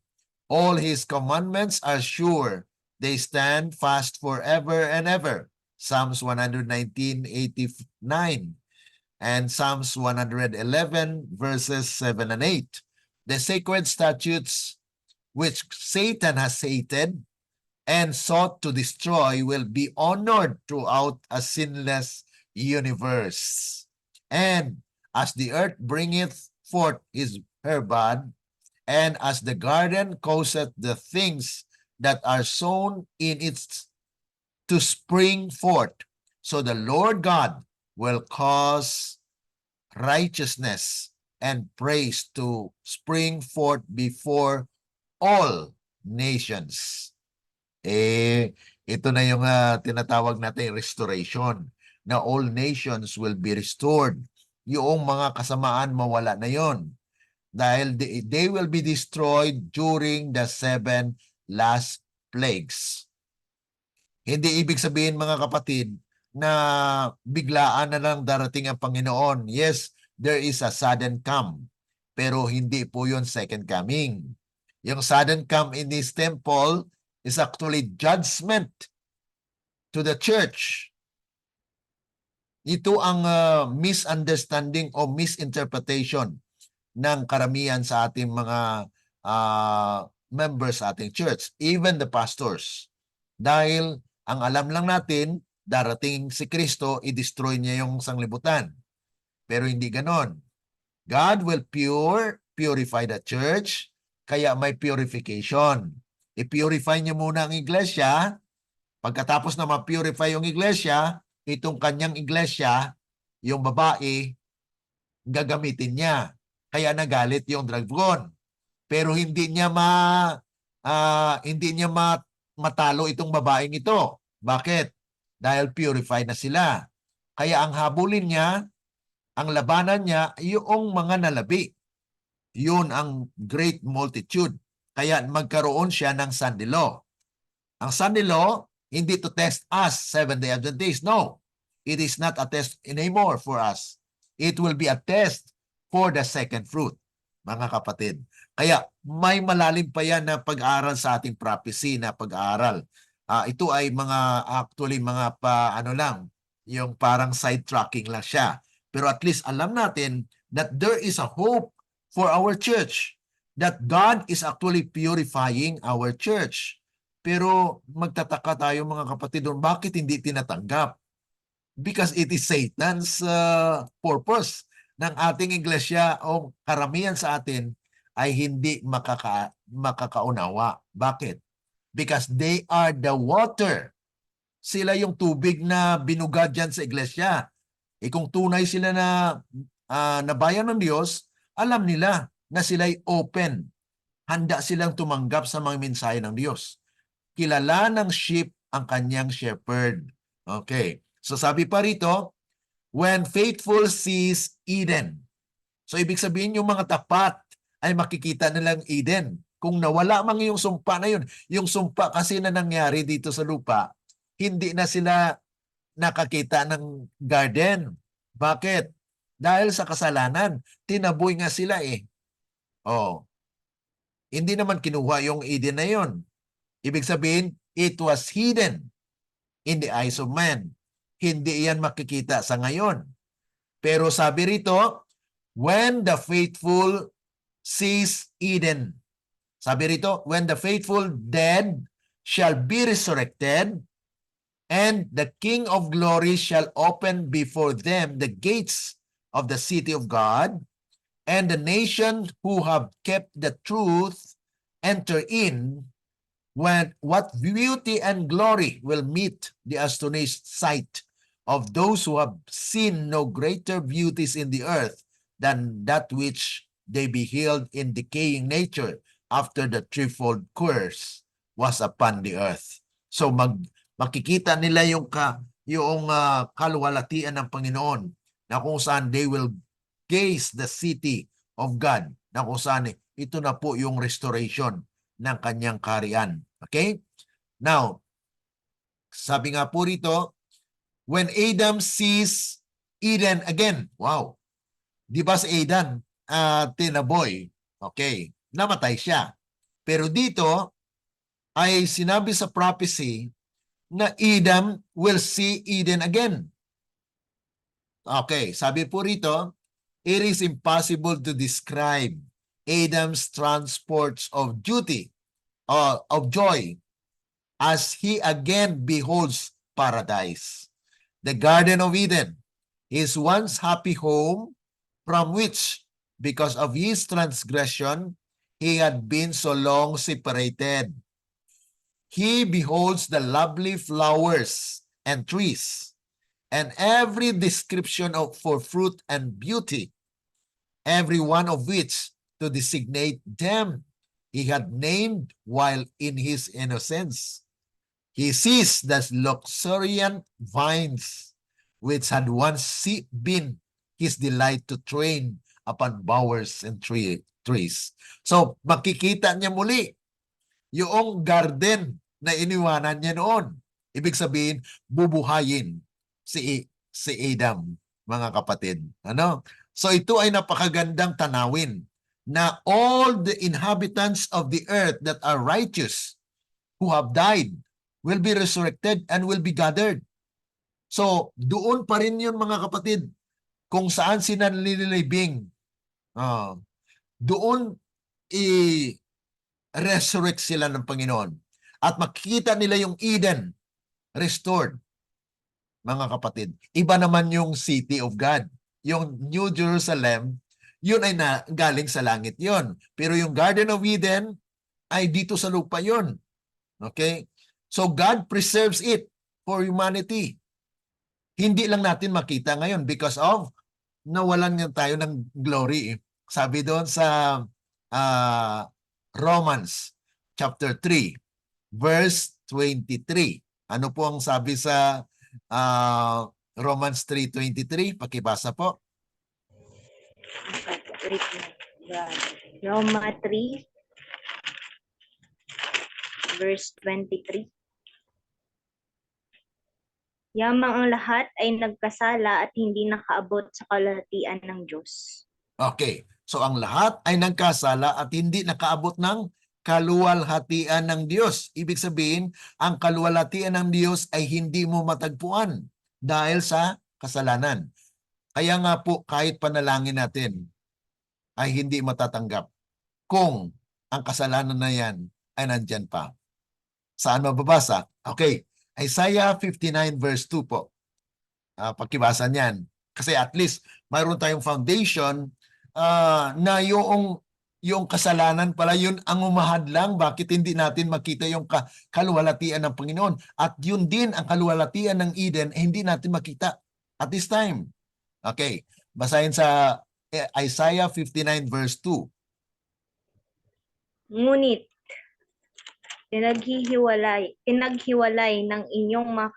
All his commandments are sure. They stand fast forever and ever. Psalms 119:89 and Psalms 111 verses 7 and 8. The sacred statutes which Satan has hated and sought to destroy will be honored throughout a sinless universe. And as the earth bringeth forth her bud, and as the garden causeth the things that are sown in its to spring forth, so the Lord God will cause righteousness and praise to spring forth before all nations. Ito na yung tinatawag natin restoration, na all nations will be restored. Yung mga kasamaan mawala na yon, dahil they will be destroyed during the 7 last plagues. Hindi ibig sabihin, mga kapatid, na biglaan na lang darating ang Panginoon. Yes, there is a sudden come, pero hindi po yun second coming. Yung sudden come in this temple is actually judgment to the church. Ito ang misunderstanding o misinterpretation ng karamihan sa ating mga members sa ating church, even the pastors. Dahil ang alam lang natin, darating si Kristo, i-destroy niya yung sanglibutan. Pero hindi ganon. God will purify the church, kaya may purification. I-purify niya muna ang iglesia. Pagkatapos na ma-purify yung iglesia, itong kanyang iglesia, yung babae, gagamitin niya. Kaya nagalit yung dragon. Pero hindi niya matalo itong babaeng ito. Bakit? Dahil purified na sila. Kaya ang habulin niya, ang labanan niya, yung mga nalabi. Yun ang great multitude. Kaya magkaroon siya ng Sunday law. Ang Sunday law, hindi to test us, Seventh-day Adventists. No, it is not a test anymore for us. It will be a test for the second fruit, mga kapatid. Kaya may malalim pa yan na pag-aaral sa ating prophecy na pag-aaral. Ito ay actually mga yung parang sidetracking lang siya. Pero at least alam natin that there is a hope for our church, that God is actually purifying our church. Pero magtataka tayo, mga kapatid, bakit hindi tinatanggap? Because it is Satan's purpose ng ating iglesia o karamihan sa atin ay hindi makakaunawa. Bakit? Because they are the water. Sila yung tubig na binugad dyan sa iglesia. Kung tunay sila na bayan ng Diyos, alam nila na sila'y open. Handa silang tumanggap sa mga mensahe ng Diyos. Kilala ng sheep ang kanyang shepherd. Okay. So sabi pa rito, when faithful sees Eden. So ibig sabihin yung mga tapat ay makikita nilang Eden. Kung nawala mang yung sumpa na yun, yung sumpa kasi na nangyari dito sa lupa, hindi na sila nakakita ng garden. Bakit? Dahil sa kasalanan, tinaboy nga sila eh. Oh, hindi naman kinuha yung Eden na yun. Ibig sabihin, it was hidden in the eyes of man. Hindi yan makikita sa ngayon. Pero sabi rito, when the faithful sees Eden. Sabi rito, when the faithful dead shall be resurrected, and the King of glory shall open before them the gates of the city of God, and the nation who have kept the truth enter in. When what beauty and glory will meet the astonished sight of those who have seen no greater beauties in the earth than that which they beheld in decaying nature after the threefold curse was upon the earth. So makikita nila yung kaluwalhatian ng Panginoon na kung saan they will gaze the city of God, na kung saan ito na po yung restoration ng kanyang kaharian. Okay? Now, sabi nga po rito, when Adam sees Eden again, wow, di ba si Adam, tinaboy, okay, namatay siya. Pero dito, ay sinabi sa prophecy na Adam will see Eden again. Okay, sabi po rito, it is impossible to describe Adam's transports of duty, of joy, as he again beholds paradise. The Garden of Eden, his once happy home, from which, because of his transgression, he had been so long separated. He beholds the lovely flowers and trees, and every description for fruit and beauty, every one of which to designate them he had named while in his innocence. He sees the luxuriant vines which had once been his delight to train upon bowers and trees. So makikita niya muli yung garden na iniwanan niya noon. Ibig sabihin, bubuhayin si Adam, mga kapatid. Ano? So ito ay napakagandang tanawin na all the inhabitants of the earth that are righteous who have died will be resurrected and will be gathered. So doon pa rin yun, mga kapatid, kung saan sila nililibing. Doon i-resurrect sila ng Panginoon. At makikita nila yung Eden restored. Mga kapatid, iba naman yung city of God. Yung New Jerusalem, yun ay galing sa langit yun. Pero yung Garden of Eden ay dito sa lupa yun. Okay? So God preserves it for humanity. Hindi lang natin makita ngayon because of nawalan nga tayo ng glory. Sabi doon sa Romans chapter 3 verse 23. Ano po ang sabi sa Romans 3:23? Pakibasa po. Roma 3 verse 23. Yamang ang lahat ay nagkasala at hindi nakaabot sa kalahatian ng Diyos. Okay. So ang lahat ay nagkasala at hindi nakaabot ng kaluwalhatian ng Diyos. Ibig sabihin, ang kaluwalhatian ng Diyos ay hindi mo matagpuan dahil sa kasalanan. Kaya nga po, kahit panalangin natin ay hindi matatanggap kung ang kasalanan na yan ay nandyan pa. Saan mababasa? Okay. Isaiah 59 verse 2 po. Pakibasa niyan. Kasi at least mayroon tayong foundation na yung kasalanan pala yun ang umahadlang. Bakit hindi natin makita yung kaluwalhatian ng Panginoon? At yun din ang kaluwalhatian ng Eden, hindi natin makita at this time. Okay. Basahin sa Isaiah 59 verse 2. Ngunit, pinaghiwalay ng inyong mga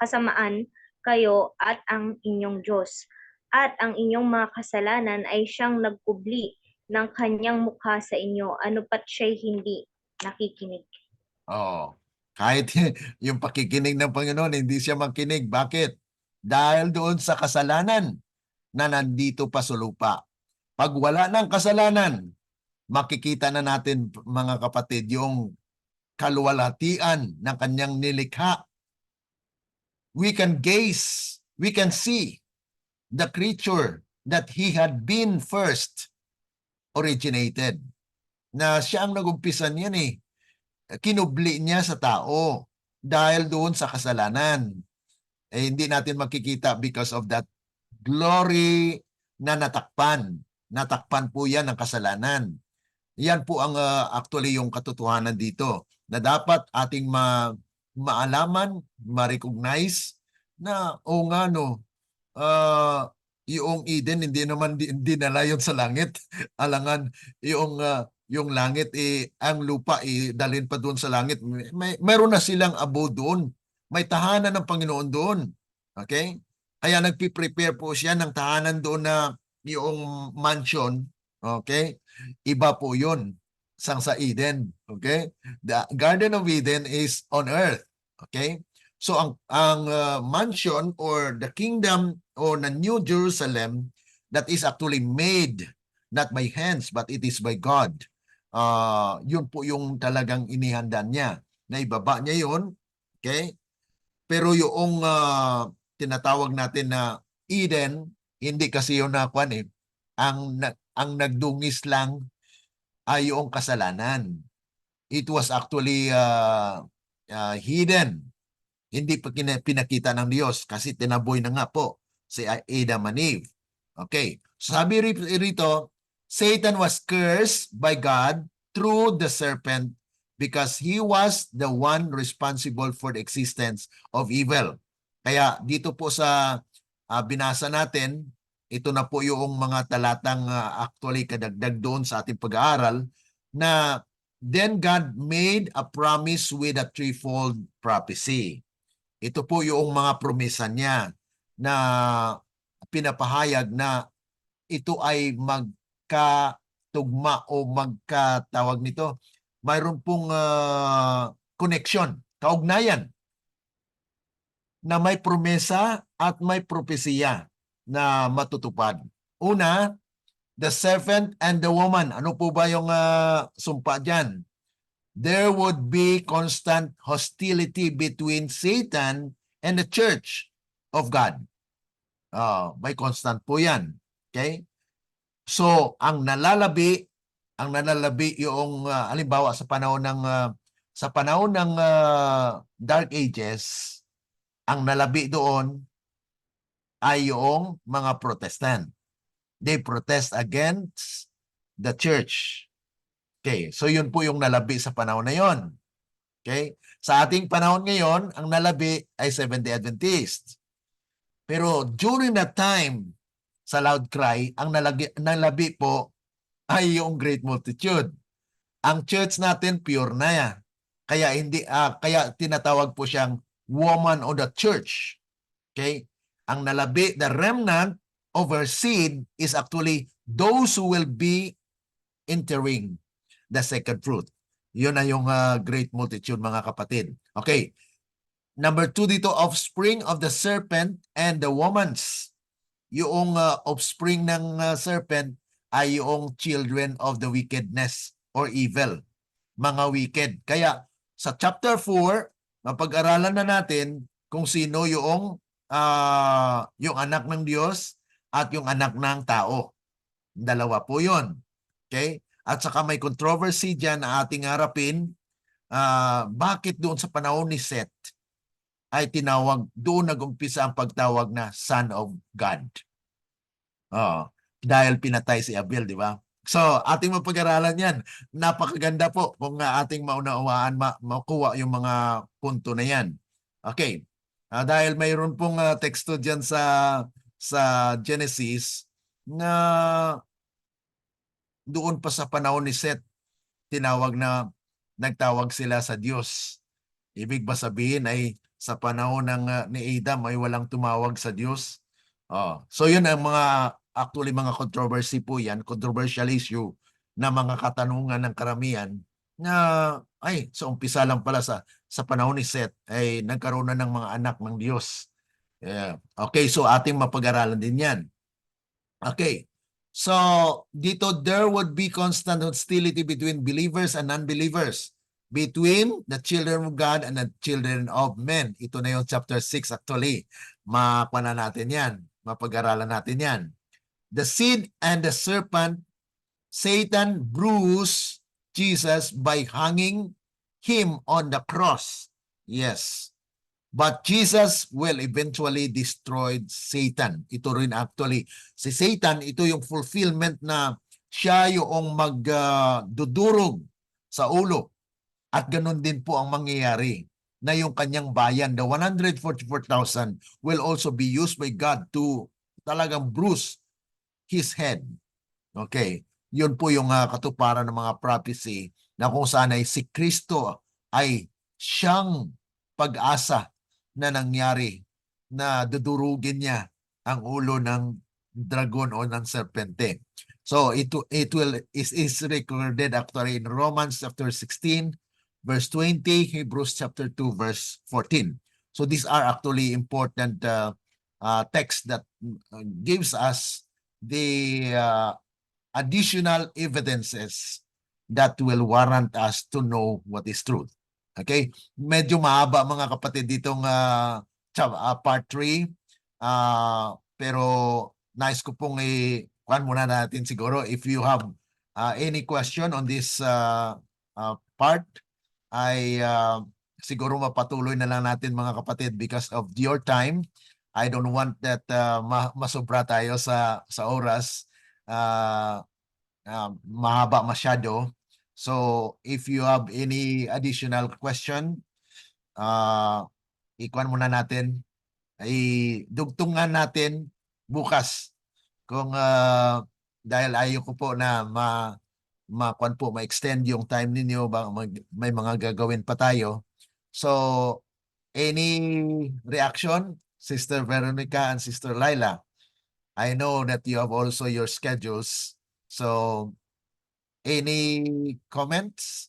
kasamaan kayo at ang inyong Diyos. At ang inyong mga kasalanan ay siyang nagkubli ng kanyang mukha sa inyo, ano pat siya'y hindi nakikinig. Oh, kahit yung pakikinig ng Panginoon, hindi siya makinig. Bakit? Dahil doon sa kasalanan na nandito pa sa lupa. Pag wala ng kasalanan, makikita na natin, mga kapatid, yung kaluwalhatian ng kanyang nilikha. We can gaze, we can see the creature that He had been first originated. Na siya ang nag-umpisan yan eh. Kinubli niya sa tao dahil doon sa kasalanan. Eh, hindi natin makikita because of that glory na natakpan. Natakpan po yan ng kasalanan. Yan po ang actually yung katotohanan dito na dapat ating maalaman, ma-recognize na o nga no, yung Eden hindi naman dinala yun sa langit. Alangan yung langit ang lupa dalhin pa doon sa langit. Meron na silang abode doon. May tahanan ng Panginoon doon. Okay? Kaya nagpi-prepare po siya ng tahanan doon na yung mansion. Okay? Iba po yun sa Eden. Okay? The Garden of Eden is on earth. Okay? So ang mansion or the kingdom or the New Jerusalem that is actually made not by hands but it is by God. Yun po yung talagang inihanda niya. Naibaba niya yun. Okay? Pero yung tinatawag natin na Eden, hindi kasi yun nakuan eh. Ang nagdungis lang ay yung kasalanan. It was actually hidden. Hindi pa pinakita ng Diyos kasi tinaboy na nga po si Adam and Eve. Okay. Sabi rito, Satan was cursed by God through the serpent because he was the one responsible for the existence of evil. Kaya dito po sa binasa natin, ito na po yung mga talatang actually kadagdag doon sa ating pag-aaral na then God made a promise with a threefold prophecy. Ito po yung mga promesa niya na pinapahayag na ito ay magkatugma o magkatawag nito. Mayroon pong connection, kaugnayan na may promesa at may propesiya na matutupad. Una, the serpent and the woman. Ano po ba yung sumpa dyan? There would be constant hostility between Satan and the church of God. May constant po yan. Okay? So, ang nalalabi yung halimbawa sa panahon ng Dark Ages, ang nalabi doon ay yung mga Protestant. They protest against the church. Okay, so yun po yung nalabi sa panahon na yon. Okay? Sa ating panahon ngayon, ang nalabi ay Seventh-day Adventist. Pero during that time, sa loud cry, ang nalabi po ay yung great multitude. Ang church natin pure na yan. Kaya tinatawag po siyang woman of the church. Okay? Ang nalabi, the remnant of her seed is actually those who will be entering the second fruit. Yun na yung great multitude, mga kapatid. Okay. Number 2 dito, offspring of the serpent and the woman's. Yung offspring ng serpent ay yung children of the wickedness or evil. Mga wicked. Kaya sa chapter 4, mapag-aralan na natin kung sino yung anak ng Diyos at yung anak ng tao. Dalawa po yun. Okay? At saka may controversy dyan na ating harapin. Bakit doon sa panahon ni Seth ay tinawag, doon nag-umpisa ang pagtawag na Son of God. Dahil pinatay si Abel, di ba? So, ating mapag-aralan yan. Napakaganda po kung ating maunawaan, makuha yung mga punto na yan. Okay. Dahil mayroon pong teksto dyan sa Genesis na doon pa sa panahon ni Seth, tinawag na nagtawag sila sa Diyos. Ibig ba sabihin ay sa panahon ni Adam ay walang tumawag sa Diyos? So yun ang actually mga controversy po yan, controversial issue na mga katanungan ng karamihan na sa umpisa lang pala sa panahon ni Seth ay nagkaroon na ng mga anak ng Diyos. Okay, so ating mapag-aralan din yan. Okay. So, dito there would be constant hostility between believers and unbelievers, between the children of God and the children of men. Ito na yung chapter 6 actually. Mapana natin yan. Mapag-aralan natin yan. The seed and the serpent, Satan bruised Jesus by hanging him on the cross. Yes. But Jesus will eventually destroy Satan. Ito rin actually. Si Satan, ito yung fulfillment na siya yung magdudurog sa ulo. At ganun din po ang mangyayari na yung kanyang bayan, the 144,000 will also be used by God to talagang bruise his head. Okay. Yun po yung katuparan ng mga prophecy na kung saan ay si Kristo ay siyang pag-asa na nangyari na dudurugin niya ang ulo ng dragon o ng serpente. So it is recorded actually in Romans chapter 16 verse 20, Hebrews chapter 2 verse 14. So these are actually important texts that gives us the additional evidences that will warrant us to know what is truth. Okay? Medyo mahaba mga kapatid ditong part 3. Pero nice ko pong kuhan muna natin siguro. If you have any question on this part, ay siguro mapatuloy na lang natin mga kapatid because of your time. I don't want that masobra tayo sa oras. Mahaba masyado. So if you have any additional question, ikuan muna natin, dugtungan natin bukas kung dahil ayoko po na ma-extend yung time ninyo, may mga gagawin pa tayo. So any reaction, Sister Veronica and Sister Laila? I know that you have also your schedules. So any comments?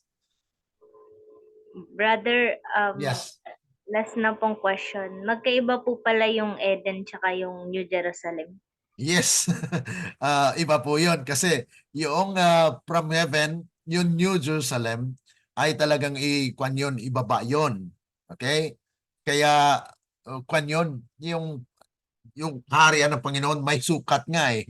Brother, Yes. last na pong question. Magkaiba po pala yung Eden tsaka yung New Jerusalem. Yes. Iba po yun kasi yung from heaven, yung New Jerusalem ay talagang ikwan yun, ibaba yun. Okay? Kaya kwan yun, yung harian ng Panginoon may sukat nga eh.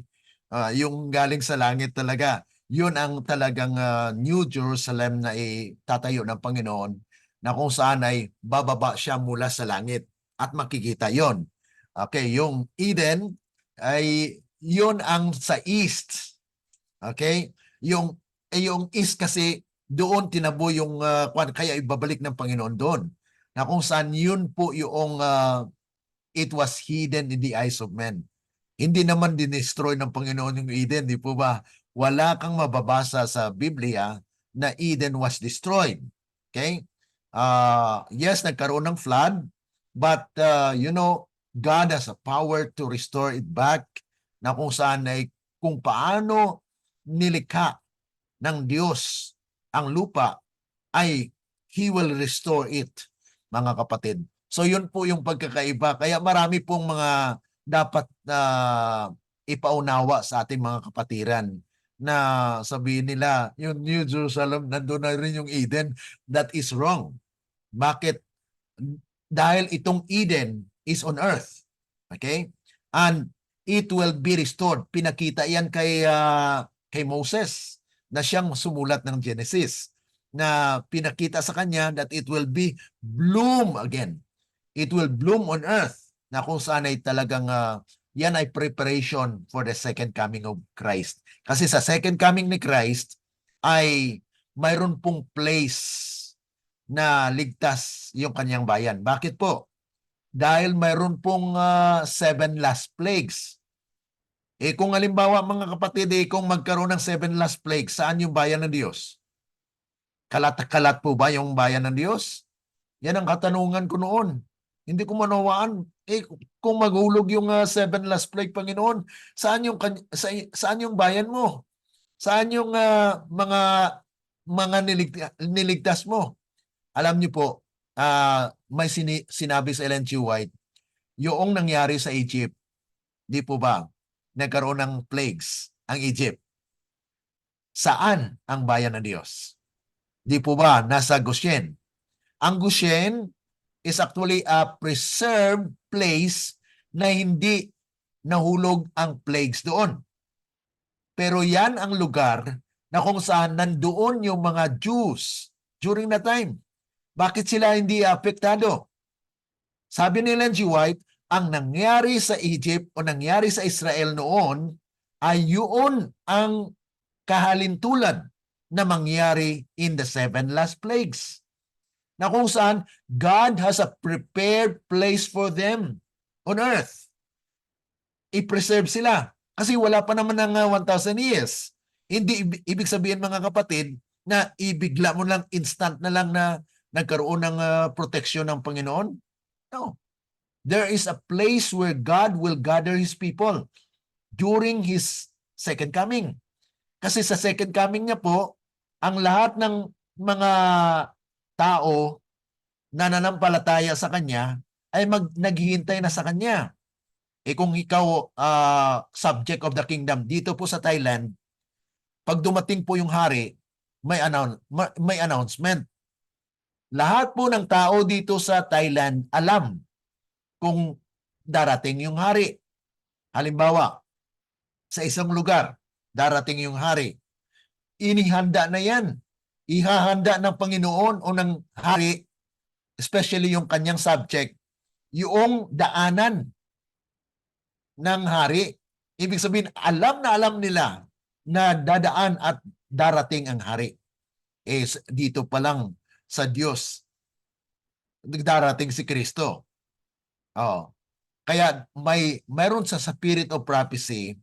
Yung galing sa langit talaga. Yun ang talagang New Jerusalem na itatayo ng Panginoon na kung saan ay bababa siya mula sa langit at makikita yon. Okay, yung Eden ay yun ang sa east. Okay? Yung east kasi doon tinabo yung kaya ibabalik ng Panginoon doon. Na kung saan yun po yung it was hidden in the eyes of men. Hindi naman dinestroy ng Panginoon yung Eden, di po ba? Wala kang mababasa sa Biblia na Eden was destroyed. Okay? Yes, nagkaroon ng flood, but God has a power to restore it back na kung saan ay kung paano nilikha ng Diyos ang lupa ay He will restore it, mga kapatid. So yun po yung pagkakaiba. Kaya marami pong mga dapat ipaunawa sa ating mga kapatiran na sabihin nila, yung New Jerusalem, nandun na rin yung Eden. That is wrong. Bakit? Dahil itong Eden is on earth. Okay? And it will be restored. Pinakita yan kay Moses na siyang sumulat ng Genesis na pinakita sa kanya that it will be bloom again. It will bloom on earth na kung saan ay talagang yan ay preparation for the second coming of Christ. Kasi sa second coming ni Christ ay mayroon pong place na ligtas yung kanyang bayan. Bakit po? Dahil mayroon pong 7 last plagues. Kung halimbawa mga kapatid, kung magkaroon ng 7 last plagues, saan yung bayan ng Diyos? Kalat-kalat po ba yung bayan ng Diyos? Yan ang katanungan ko noon. Hindi ko manawaan. Kung maghulog yung seven last plague, Panginoon, saan yung bayan mo? Saan yung mga niligtas mo? Alam niyo po, may sinabi sa Ellen G. White, yung nangyari sa Egypt, di po ba, nagkaroon ng plagues ang Egypt. Saan ang bayan ng Diyos? Di po ba, nasa Goshen? Ang Goshen is actually a preserved place na hindi nahulog ang plagues doon. Pero yan ang lugar na kung saan nandoon yung mga Jews during that time. Bakit sila hindi apektado? Sabi ni Ellen G. White, ang nangyari sa Egypt o nangyari sa Israel noon ay yun ang kahalintulad na mangyari in the seven last plagues. Na kung saan God has a prepared place for them on earth. I-preserve sila. Kasi wala pa naman ng 1,000 years. Hindi ibig sabihin mga kapatid na ibigla mo lang, instant na lang na nagkaroon ng proteksyon ng Panginoon. No. There is a place where God will gather His people during His second coming. Kasi sa second coming niya po, ang lahat ng mga tao na nanampalataya sa Kanya ay naghihintay na sa Kanya. Kung ikaw subject of the kingdom dito po sa Thailand, pag dumating po yung hari, may announcement. Lahat po ng tao dito sa Thailand alam kung darating yung hari. Halimbawa, sa isang lugar, darating yung hari. Inihanda na yan. Ihahanda ng Panginoon o ng hari, especially yung kanyang subject, yung daanan ng hari. Ibig sabihin, alam na alam nila na dadaan at darating ang hari. Dito pa lang sa Diyos, darating si Kristo. Kaya mayroon sa spirit of prophecy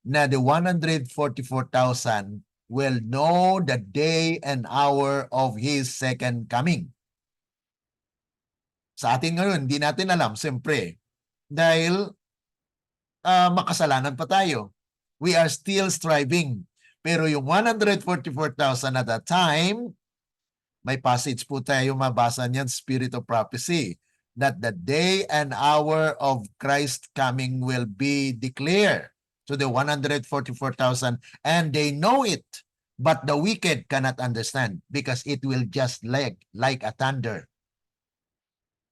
na the 144,000 will know the day and hour of His second coming. Sa atin ngayon, hindi natin alam, siyempre, dahil makasalanan pa tayo. We are still striving. Pero yung 144,000 at that time, may passage po tayo mabasa niyan, Spirit of Prophecy, that the day and hour of Christ's coming will be declared to the 144,000, and they know it, but the wicked cannot understand because it will just like a thunder.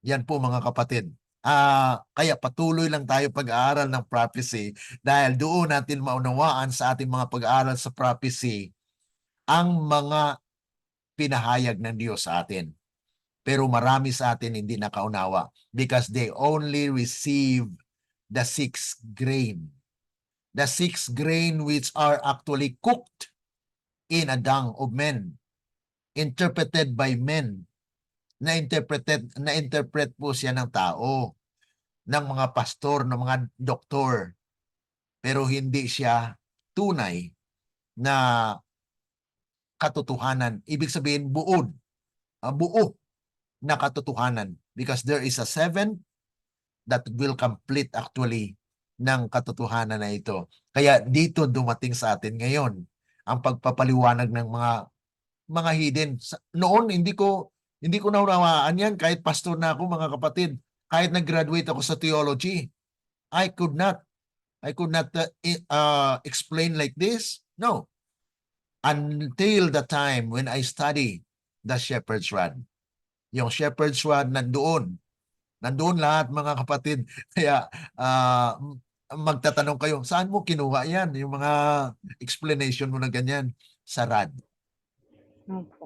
Yan po mga kapatid. Kaya patuloy lang tayo pag-aaral ng prophecy dahil doon natin maunawaan sa ating mga pag-aaral sa prophecy ang mga pinahayag ng Diyos sa atin. Pero marami sa atin hindi nakaunawa because they only receive the 6 grain. The 6 grain which are actually cooked in a dung of men, interpreted by men. Na-interpret po siya ng tao, ng mga pastor, ng mga doktor. Pero hindi siya tunay na katotohanan. Ibig sabihin buo na katotohanan because there is a 7 that will complete actually ng katotohanan na ito. Kaya dito dumating sa atin ngayon ang pagpapaliwanag ng mga hidden. Noon hindi ko naunawaan yan kahit pastor na ako mga kapatid. Kahit nag-graduate ako sa theology, I could not explain like this. No. Until the time when I study the shepherd's rod. Yung shepherd's rod nandoon lahat mga kapatid. Kaya magtatanong kayo, saan mo kinuha yan? Yung mga explanation mo na ganyan sa rod.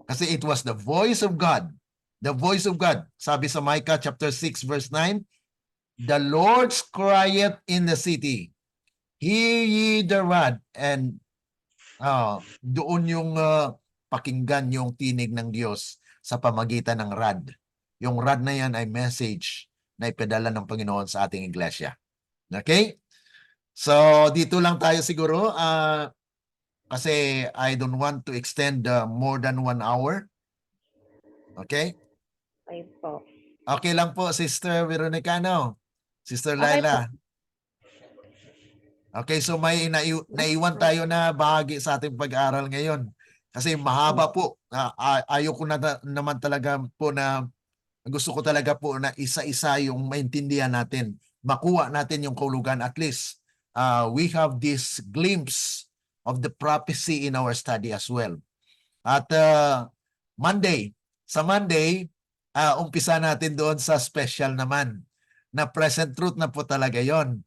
Kasi it was the voice of God. The voice of God. Sabi sa Micah chapter 6 verse 9, the Lord's crieth in the city, hear ye the rod. And doon yung pakinggan yung tinig ng Diyos sa pamagitan ng rod. Yung rod na yan ay message na ipadala ng Panginoon sa ating iglesia. Okay? So, dito lang tayo siguro kasi I don't want to extend more than 1 hour. Okay? Okay po. Okay lang po, Sister Veronicano. Sister Okay po. Laila. Okay, so may naiwan tayo na bahagi sa ating pag-aaral ngayon. Kasi mahaba po. Ayoko naman talaga po na gusto ko talaga po na isa-isa yung maintindihan natin. Makuha natin yung kahulugan. At least we have this glimpse of the prophecy in our study as well. At sa Monday, umpisa natin doon sa special naman na present truth na po talaga yon.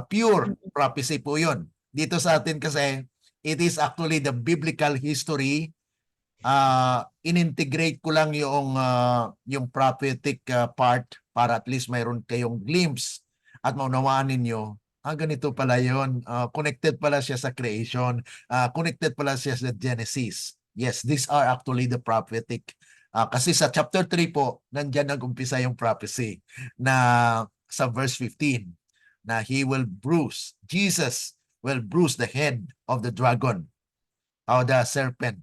Pure prophecy po yon. Dito sa atin kasi, it is actually the biblical history. In-integrate ko lang yung prophetic part para at least mayroon kayong glimpse at maunawaan ninyo, ganito pala yon. Connected pala siya sa creation. Connected pala siya sa Genesis. Yes, these are actually the prophetic. Kasi sa chapter 3 po, nandyan nag-umpisa yung prophecy na sa verse 15 na Jesus will bruise the head of the dragon or the serpent,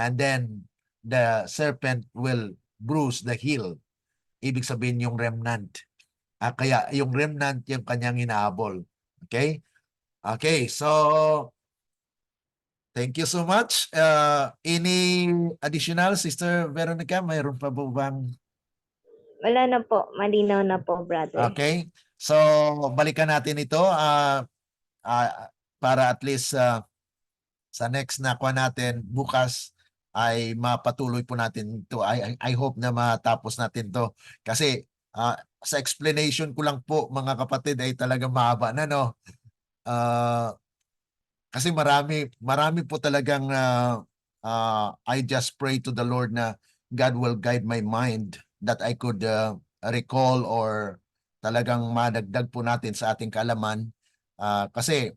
and then the serpent will bruise the heel. Ibig sabihin yung remnant. Kaya yung remnant yung kanyang hinahabol. Okay? Okay, so thank you so much. Any additional, Sister Veronica? Mayroon pa po bang? Wala na po. Malinaw na po, brother. Okay. So, balikan natin ito para at least sa next na kuha natin bukas ay mapatuloy po natin ito. I hope na matapos natin to. Kasi sa explanation ko lang po, mga kapatid, ay talagang mahaba na, no? Kasi marami po talagang I just pray to the Lord na God will guide my mind that I could recall or talagang madagdag po natin sa ating kaalaman. Kasi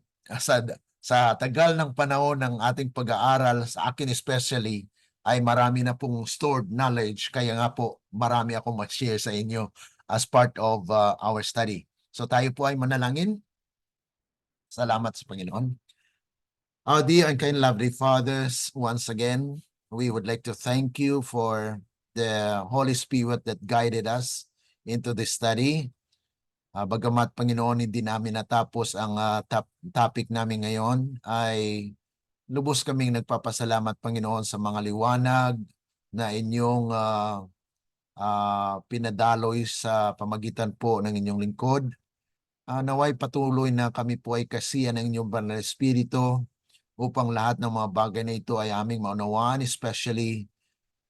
sa tagal ng panahon ng ating pag-aaral, sa akin especially, ay marami na pong stored knowledge. Kaya nga po, marami akong ma-share sa inyo as part of our study. So tayo po ay manalangin. Salamat sa Panginoon. Our dear and kind lovely fathers, once again, we would like to thank you for the Holy Spirit that guided us into this study. Bagamat Panginoon, hindi namin natapos ang topic namin ngayon, ay lubos kaming nagpapasalamat Panginoon sa mga liwanag na inyong pinadaloy sa pamagitan po ng inyong lingkod. Naway patuloy na kami po ay kasiyan ng inyong banal na Espiritu upang lahat ng mga bagay na ito ay aming maunawaan, especially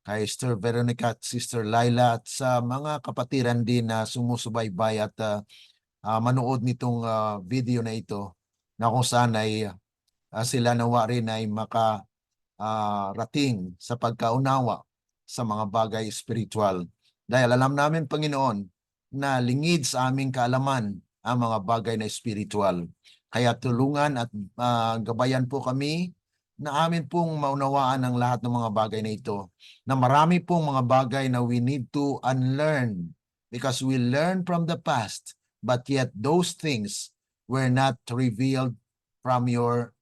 kay Sister Veronica at Sister Laila at sa mga kapatiran din na sumusubaybay at manood nitong video na ito na kung saan ay sila nawa rin ay makarating sa pagkaunawa sa mga bagay spiritual. Dahil alam namin, Panginoon, na lingid sa aming kaalaman ang mga bagay na spiritual. Kaya tulungan at gabayan po kami na amin pong maunawaan ang lahat ng mga bagay na ito. Na marami pong mga bagay na we need to unlearn because we learn from the past, but yet those things were not revealed from your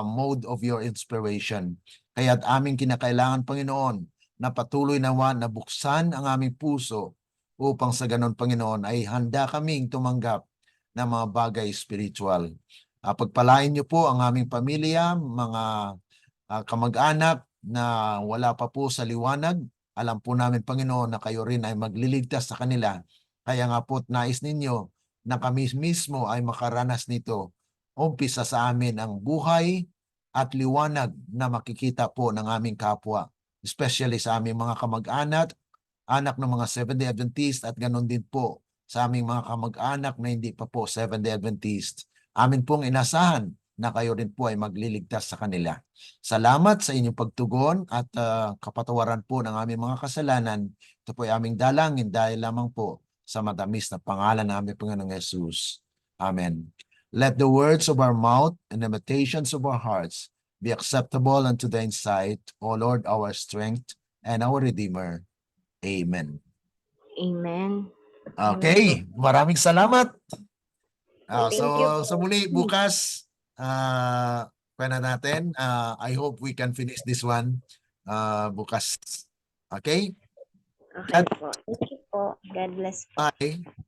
mode of your inspiration. Kaya aming kinakailangan, Panginoon, na patuloy nawa na buksan ang aming puso upang sa ganon, Panginoon, ay handa kaming tumanggap ng mga bagay spiritual. Pagpalain niyo po ang aming pamilya, mga kamag-anak na wala pa po sa liwanag. Alam po namin, Panginoon, na kayo rin ay magliligtas sa kanila. Kaya nga po, nais ninyo na kami mismo ay makaranas nito. Umpisa sa amin ang buhay at liwanag na makikita po ng aming kapwa, especially sa aming mga kamag-anak, anak ng mga Seventh-day Adventist at ganon din po sa aming mga kamag-anak na hindi pa po Seventh-day Adventist. Amin pong inasahan na kayo rin po ay magliligtas sa kanila. Salamat sa inyong pagtugon at kapatawaran po ng aming mga kasalanan. Ito po ay aming dalangin dahil lamang po sa matamis na pangalan ng aming Panginoong Yesus. Amen. Let the words of our mouth and the meditations of our hearts be acceptable unto thine sight, O Lord, our strength and our Redeemer. Amen. Amen. Okay, maraming salamat. Thank you po. So muli bukas, pwede natin. I hope we can finish this one bukas. Okay? Okay po. Thank you po. God bless po. Bye.